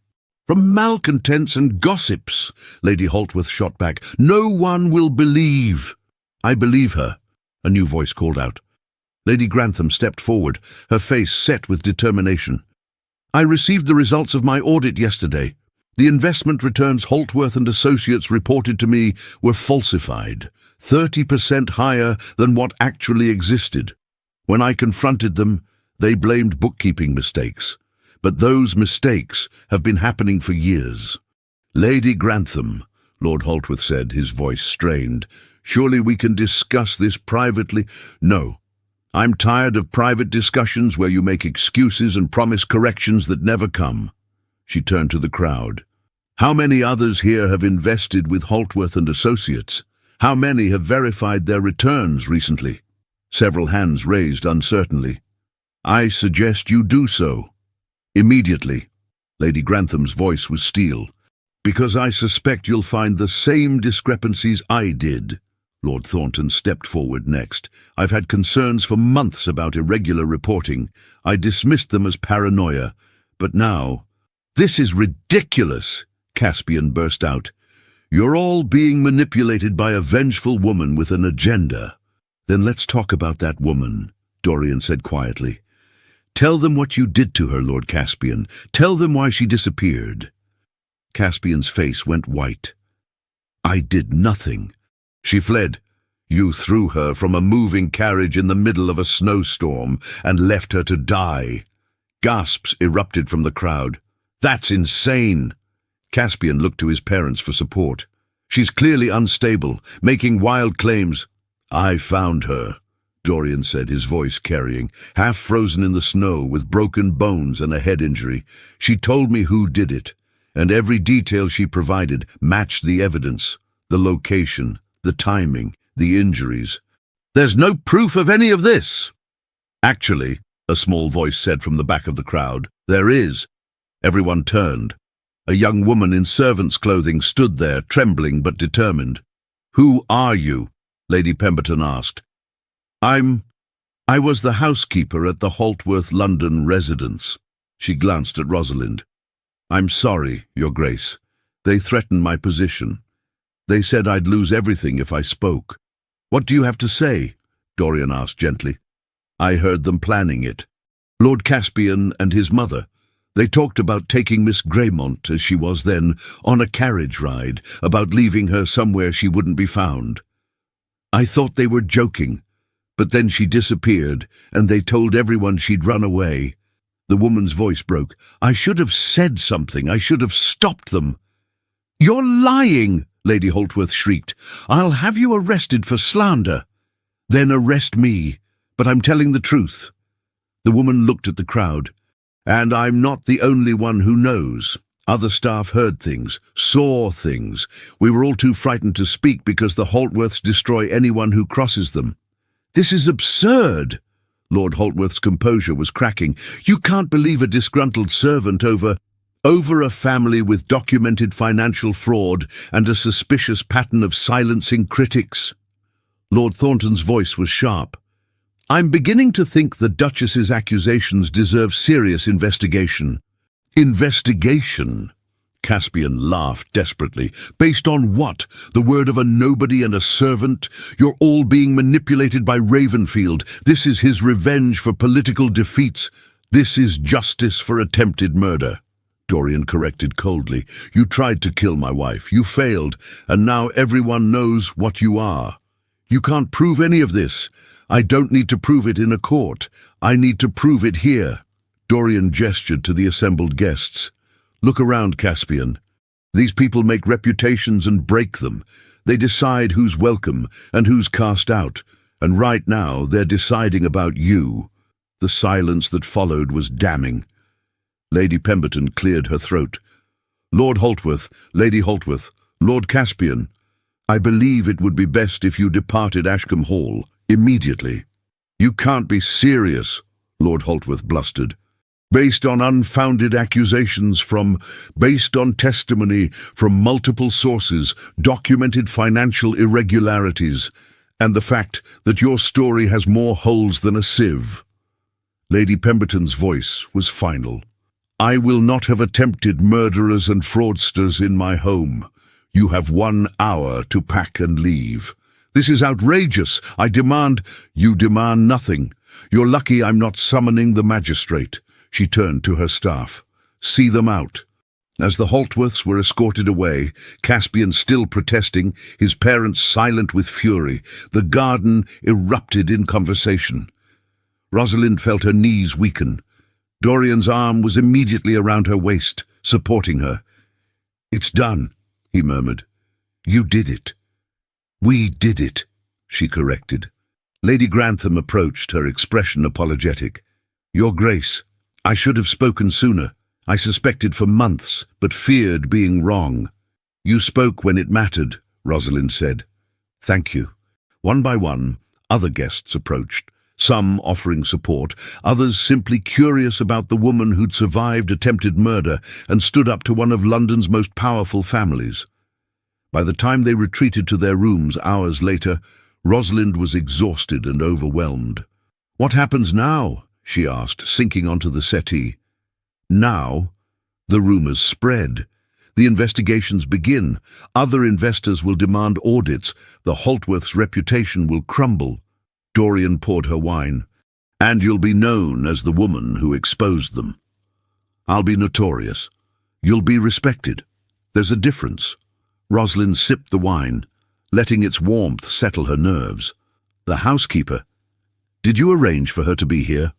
From malcontents and gossips, Lady Holtworth shot back. No one will believe. I believe her, a new voice called out. Lady Grantham stepped forward, her face set with determination. I received the results of my audit yesterday. The investment returns Holtworth and Associates reported to me were falsified, 30% higher than what actually existed. When I confronted them, they blamed bookkeeping mistakes. But those mistakes have been happening for years. Lady Grantham, Lord Holtworth said, his voice strained, surely we can discuss this privately. No. I'm tired of private discussions where you make excuses and promise corrections that never come. She turned to the crowd. How many others here have invested with Holtworth and Associates? How many have verified their returns recently? Several hands raised uncertainly. I suggest you do so. Immediately. Lady Grantham's voice was steel. Because I suspect you'll find the same discrepancies I did. Lord Thornton stepped forward next. I've had concerns for months about irregular reporting. I dismissed them as paranoia. But now... This is ridiculous, Caspian burst out. You're all being manipulated by a vengeful woman with an agenda. Then let's talk about that woman, Dorian said quietly. Tell them what you did to her, Lord Caspian. Tell them why she disappeared. Caspian's face went white. I did nothing. She fled. You threw her from a moving carriage in the middle of a snowstorm and left her to die. Gasps erupted from the crowd. That's insane. Caspian looked to his parents for support. She's clearly unstable, making wild claims. I found her, Dorian said, his voice carrying, half frozen in the snow with broken bones and a head injury. She told me who did it, and every detail she provided matched the evidence, the location, the timing, the injuries. There's no proof of any of this. Actually, a small voice said from the back of the crowd, there is. Everyone turned. A young woman in servant's clothing stood there, trembling but determined. Who are you? Lady Pemberton asked. I was the housekeeper at the Holtworth London residence. She glanced at Rosalind. I'm sorry, Your Grace. They threatened my position. They said I'd lose everything if I spoke. What do you have to say? Dorian asked gently. I heard them planning it. Lord Caspian and his mother. They talked about taking Miss Greymont, as she was then, on a carriage ride, about leaving her somewhere she wouldn't be found. I thought they were joking, but then she disappeared, and they told everyone she'd run away. The woman's voice broke. I should have said something. I should have stopped them. You're lying, Lady Holtworth shrieked. I'll have you arrested for slander. Then arrest me, but I'm telling the truth. The woman looked at the crowd. And I'm not the only one who knows. Other staff heard things, saw things. We were all too frightened to speak because the Holtworths destroy anyone who crosses them. This is absurd. Lord Holtworth's composure was cracking. You can't believe a disgruntled servant over a family with documented financial fraud and a suspicious pattern of silencing critics. Lord Thornton's voice was sharp. I'm beginning to think the Duchess's accusations deserve serious investigation. Investigation? Caspian laughed desperately. Based on what? The word of a nobody and a servant? You're all being manipulated by Ravenfield. This is his revenge for political defeats. This is justice for attempted murder. Dorian corrected coldly. You tried to kill my wife. You failed, and now everyone knows what you are. You can't prove any of this. I don't need to prove it in a court. I need to prove it here. Dorian gestured to the assembled guests. Look around, Caspian. These people make reputations and break them. They decide who's welcome and who's cast out. And right now, they're deciding about you. The silence that followed was damning. Lady Pemberton cleared her throat. Lord Holtworth, Lady Holtworth, Lord Caspian, I believe it would be best if you departed Ashcombe Hall immediately. You can't be serious, Lord Holtworth blustered. Based on unfounded accusations based on testimony from multiple sources, documented financial irregularities, and the fact that your story has more holes than a sieve. Lady Pemberton's voice was final. I will not have attempted murderers and fraudsters in my home. You have 1 hour to pack and leave. This is outrageous. You demand nothing. You're lucky I'm not summoning the magistrate. She turned to her staff. See them out. As the Holtworths were escorted away, Caspian still protesting, his parents silent with fury, the garden erupted in conversation. Rosalind felt her knees weaken. Dorian's arm was immediately around her waist, supporting her. It's done, he murmured. You did it. We did it, she corrected. Lady Grantham approached, her expression apologetic. Your Grace, I should have spoken sooner. I suspected for months, but feared being wrong. You spoke when it mattered, Rosalind said. Thank you. One by one, other guests approached, some offering support, others simply curious about the woman who'd survived attempted murder and stood up to one of London's most powerful families. By the time they retreated to their rooms hours later, Rosalind was exhausted and overwhelmed. What happens now? She asked, sinking onto the settee. Now, the rumors spread. The investigations begin. Other investors will demand audits. The Holtworths' reputation will crumble. Dorian poured her wine. And you'll be known as the woman who exposed them. I'll be notorious. You'll be respected. There's a difference. Rosalind sipped the wine, letting its warmth settle her nerves. The housekeeper. Did you arrange for her to be here?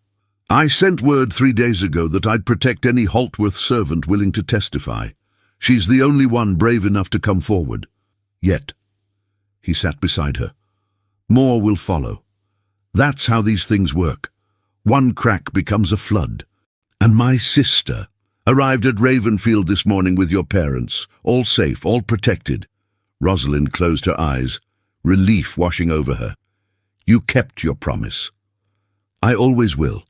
I sent word 3 days ago that I'd protect any Holtworth servant willing to testify. She's the only one brave enough to come forward. Yet. He sat beside her. More will follow. That's how these things work. One crack becomes a flood. And my sister arrived at Ravenfield this morning with your parents, all safe, all protected. Rosalind closed her eyes, relief washing over her. You kept your promise. I always will.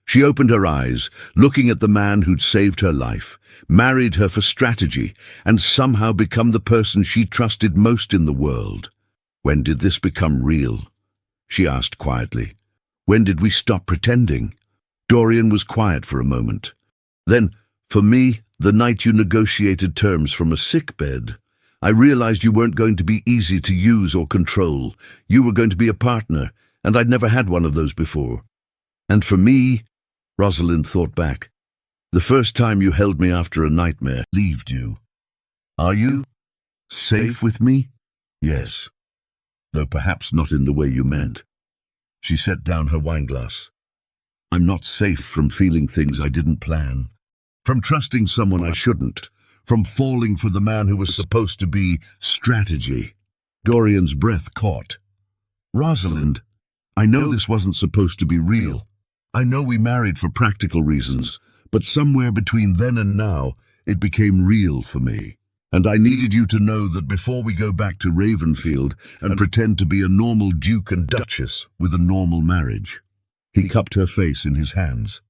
She opened her eyes, looking at the man who'd saved her life, married her for strategy, and somehow become the person she trusted most in the world. When did this become real? She asked quietly. When did we stop pretending? Dorian was quiet for a moment. Then, for me, the night you negotiated terms from a sickbed, I realized you weren't going to be easy to use or control. You were going to be a partner, and I'd never had one of those before. And for me, Rosalind thought back, the first time you held me after a nightmare, believed you. Are you safe with me? Yes, though perhaps not in the way you meant. She set down her wineglass. I'm not safe from feeling things I didn't plan, from trusting someone I shouldn't, from falling for the man who was supposed to be strategy. Dorian's breath caught. Rosalind, I know this wasn't supposed to be real. I know we married for practical reasons, but somewhere between then and now, it became real for me. And I needed you to know that before we go back to Ravenfield and pretend to be a normal Duke and Duchess with a normal marriage. He cupped her face in his hands.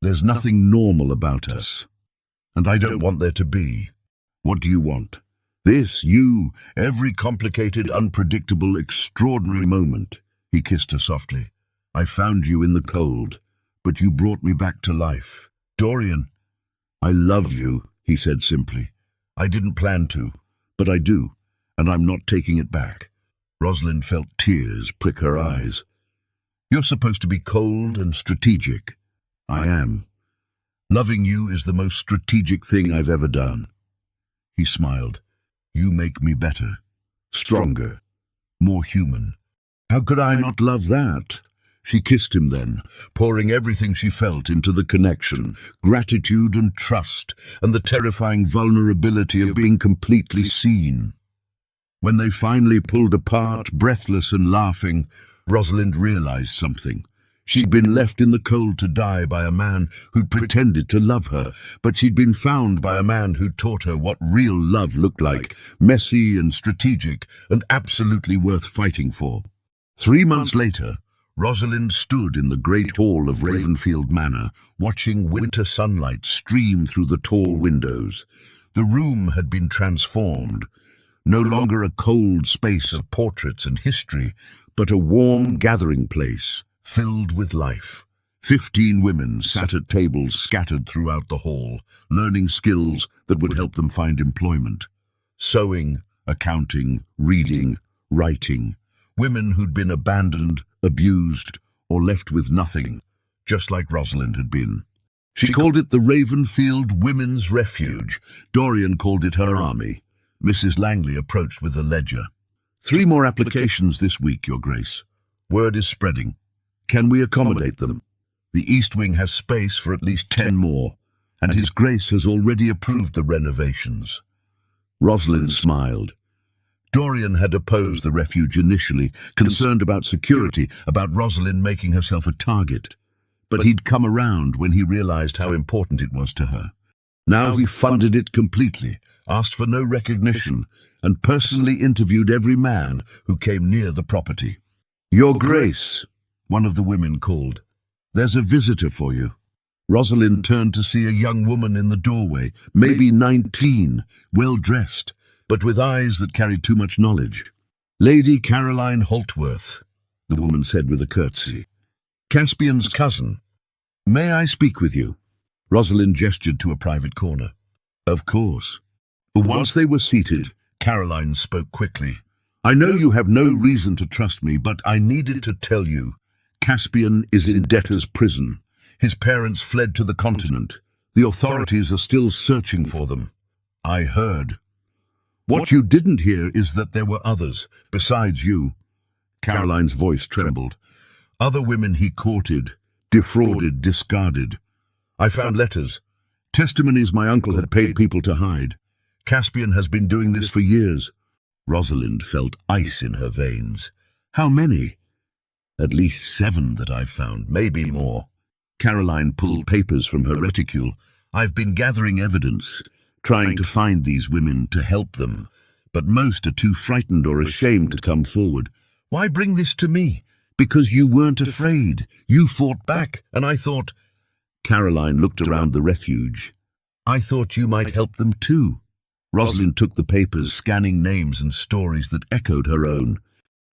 There's nothing normal about us. And I don't want there to be. What do you want? This, you, every complicated, unpredictable, extraordinary moment. He kissed her softly. I found you in the cold, but you brought me back to life. Dorian, I love you, he said simply. I didn't plan to, but I do, and I'm not taking it back. Rosalind felt tears prick her eyes. You're supposed to be cold and strategic. I am. Loving you is the most strategic thing I've ever done. He smiled. You make me better, stronger, more human. How could I not love that? She kissed him then, pouring everything she felt into the connection, gratitude and trust, and the terrifying vulnerability of being completely seen. When they finally pulled apart, breathless and laughing, Rosalind realized something. She'd been left in the cold to die by a man who'd pretended to love her, but she'd been found by a man who'd taught her what real love looked like, messy and strategic, and absolutely worth fighting for. 3 months later, Rosalind stood in the great hall of Ravenfield Manor, watching winter sunlight stream through the tall windows. The room had been transformed, no longer a cold space of portraits and history, but a warm gathering place, filled with life. 15 women sat at tables scattered throughout the hall, learning skills that would help them find employment. Sewing, accounting, reading, writing. Women who'd been abandoned, abused, or left with nothing, just like Rosalind had been. She called it the Ravenfield Women's Refuge. Dorian called it her army. Mrs. Langley approached with a ledger. 3 more applications this week, Your Grace. Word is spreading. Can we accommodate them? The East Wing has space for at least 10 more, and His Grace has already approved the renovations. Rosalind smiled. Dorian had opposed the refuge initially, concerned about security, about Rosalind making herself a target. But he'd come around when he realized how important it was to her. Now he funded it completely, asked for no recognition, and personally interviewed every man who came near the property. Your Grace, one of the women called. There's a visitor for you. Rosalind turned to see a young woman in the doorway, maybe 19, well-dressed, but with eyes that carried too much knowledge. Lady Caroline Holtworth, the woman said with a curtsy. Caspian's cousin. May I speak with you? Rosalind gestured to a private corner. Of course. Once they were seated, Caroline spoke quickly. I know you have no reason to trust me, but I needed to tell you. Caspian is in debtor's prison. His parents fled to the continent. The authorities are still searching for them. I heard. What you didn't hear is that there were others, besides you. Caroline's voice trembled. Other women he courted, defrauded, discarded. I found letters, testimonies my uncle had paid people to hide. Caspian has been doing this for years. Rosalind felt ice in her veins. How many? At least 7 that I've found, maybe more. Caroline pulled papers from her reticule. I've been gathering evidence, trying to find these women to help them, but most are too frightened or ashamed to come forward. Why bring this to me? Because you weren't afraid. You fought back, and I thought... Caroline looked around the refuge. I thought you might help them too. Rosalind took the papers, scanning names and stories that echoed her own.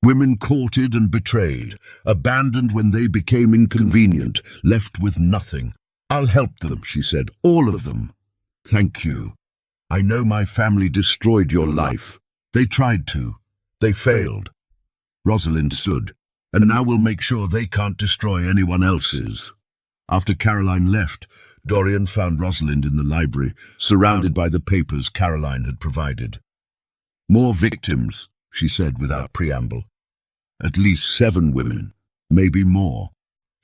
Women courted and betrayed, abandoned when they became inconvenient, left with nothing. I'll help them, she said, all of them. Thank you. I know my family destroyed your life. They tried to. They failed. Rosalind stood. And now we'll make sure they can't destroy anyone else's. After Caroline left, Dorian found Rosalind in the library, surrounded by the papers Caroline had provided. More victims, she said without preamble. At least 7 women, maybe more.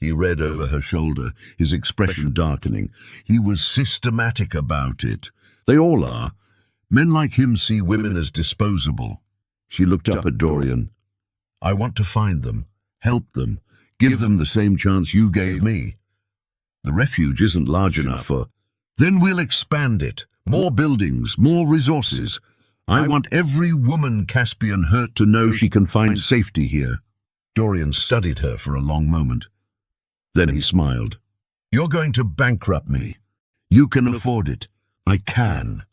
He read over her shoulder, his expression darkening. He was systematic about it. They all are. Men like him see women as disposable. She looked up at Dorian. I want to find them, help them, give them the same chance you gave me. The refuge isn't large enough for... Then we'll expand it. More buildings, more resources. I want every woman Caspian hurt to know she can find safety here. Dorian studied her for a long moment. Then he smiled. You're going to bankrupt me. You can afford it. I can.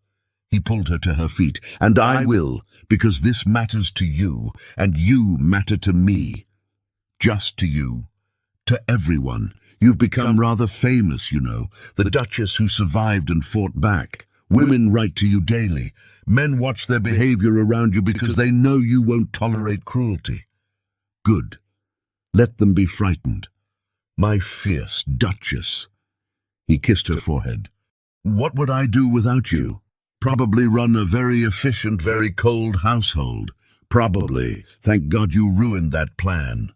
He pulled her to her feet. And I will, because this matters to you, and you matter to me. Just to you. To everyone. You've become rather famous, you know. The Duchess who survived and fought back. Women write to you daily. Men watch their behavior around you because they know you won't tolerate cruelty. Good. Let them be frightened. My fierce Duchess. He kissed her forehead. What would I do without you? Probably run a very efficient, very cold household. Probably. Thank God you ruined that plan.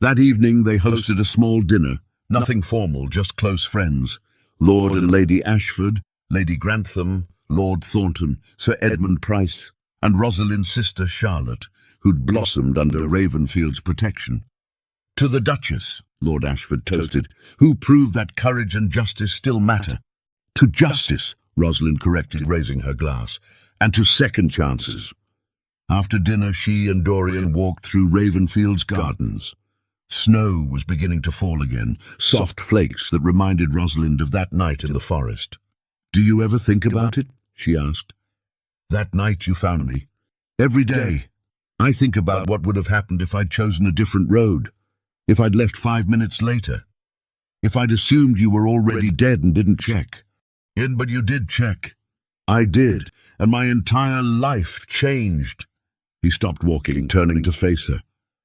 That evening they hosted a small dinner. Nothing formal, just close friends. Lord and Lady Ashford, Lady Grantham, Lord Thornton, Sir Edmund Price, and Rosalind's sister Charlotte, who'd blossomed under Ravenfield's protection. To the Duchess, Lord Ashford toasted, who proved that courage and justice still matter. To justice, Rosalind corrected, raising her glass, and to second chances. After dinner, she and Dorian walked through Ravenfield's gardens. Snow was beginning to fall again, soft flakes that reminded Rosalind of that night in the forest. Do you ever think about it? She asked. That night you found me. Every day. I think about what would have happened if I'd chosen a different road. If I'd left 5 minutes later. If I'd assumed you were already dead and didn't check. But you did check. I did, and my entire life changed. He stopped walking, turning to face her.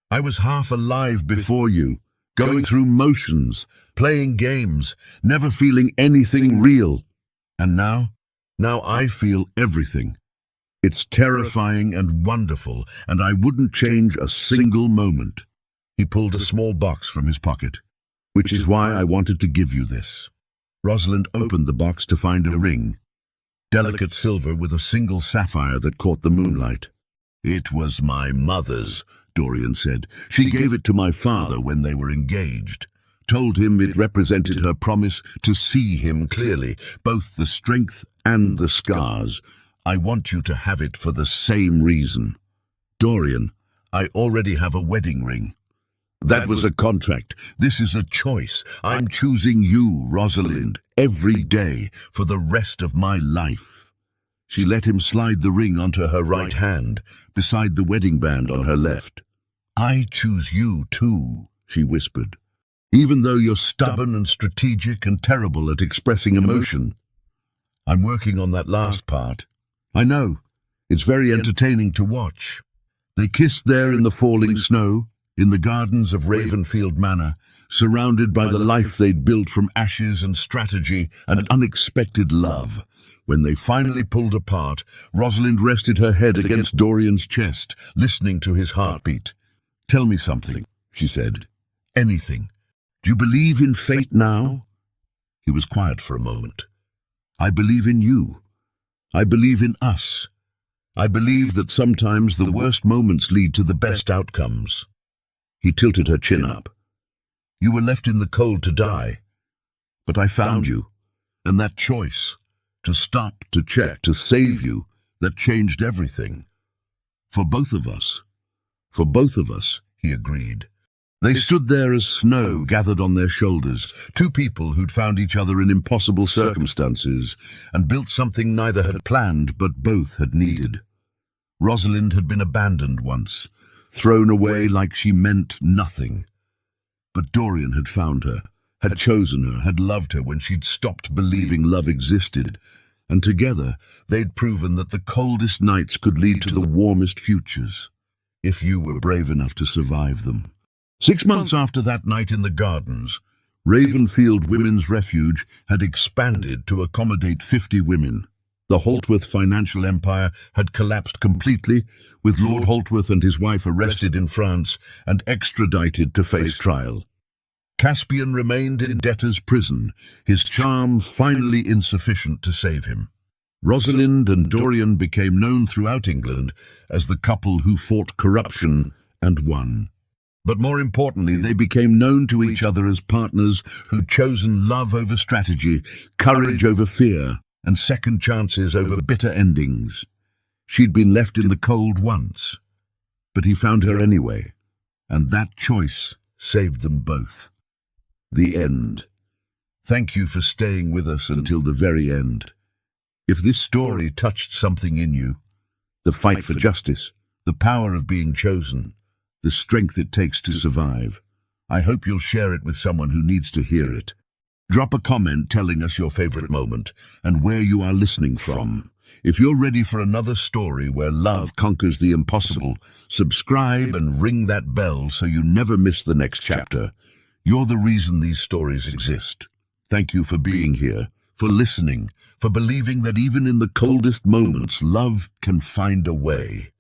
I was half alive before you, going through motions, playing games, never feeling anything real. And now I feel everything. It's terrifying and wonderful, and I wouldn't change a single moment. He pulled a small box from his pocket, which is why I wanted to give you this. Rosalind opened the box to find a ring, delicate silver with a single sapphire that caught the moonlight. It was my mother's, Dorian said. She gave it to my father when they were engaged. Told him it represented her promise to see him clearly, both the strength and the scars. I want you to have it for the same reason. Dorian, I already have a wedding ring. That was a contract. This is a choice. I'm choosing you, Rosalind, every day for the rest of my life. She let him slide the ring onto her right hand, beside the wedding band on her left. I choose you too, she whispered. Even though you're stubborn and strategic and terrible at expressing emotion. I'm working on that last part. I know. It's very entertaining to watch. They kissed there in the falling snow, in the gardens of Ravenfield Manor, surrounded by the life they'd built from ashes and strategy and unexpected love. When they finally pulled apart, Rosalind rested her head against Dorian's chest, listening to his heartbeat. Tell me something, she said. Anything. Do you believe in fate now? He was quiet for a moment. I believe in you. I believe in us. I believe that sometimes the worst moments lead to the best outcomes. He tilted her chin up. You were left in the cold to die. But I found you, and that choice, to stop, to check, to save you, that changed everything. For both of us, he agreed. They stood there as snow gathered on their shoulders, two people who'd found each other in impossible circumstances and built something neither had planned but both had needed. Rosalind had been abandoned once, thrown away like she meant nothing. But Dorian had found her, had chosen her, had loved her when she'd stopped believing love existed, and together they'd proven that the coldest nights could lead to the warmest futures, if you were brave enough to survive them. 6 months after that night in the gardens, Ravenfield Women's Refuge had expanded to accommodate 50 women. The Holtworth financial empire had collapsed completely, with Lord Holtworth and his wife arrested in France and extradited to face trial. Caspian remained in debtor's prison, his charm finally insufficient to save him. Rosalind and Dorian became known throughout England as the couple who fought corruption and won. But more importantly, they became known to each other as partners who'd chosen love over strategy, courage over fear, and second chances over bitter endings. She'd been left in the cold once, but he found her anyway, and that choice saved them both. The end. Thank you for staying with us until the very end. If this story touched something in you, the fight for justice, the power of being chosen, the strength it takes to survive, I hope you'll share it with someone who needs to hear it. Drop a comment telling us your favorite moment and where you are listening from. If you're ready for another story where love conquers the impossible, subscribe and ring that bell so you never miss the next chapter. You're the reason these stories exist. Thank you for being here, for listening, for believing that even in the coldest moments, love can find a way.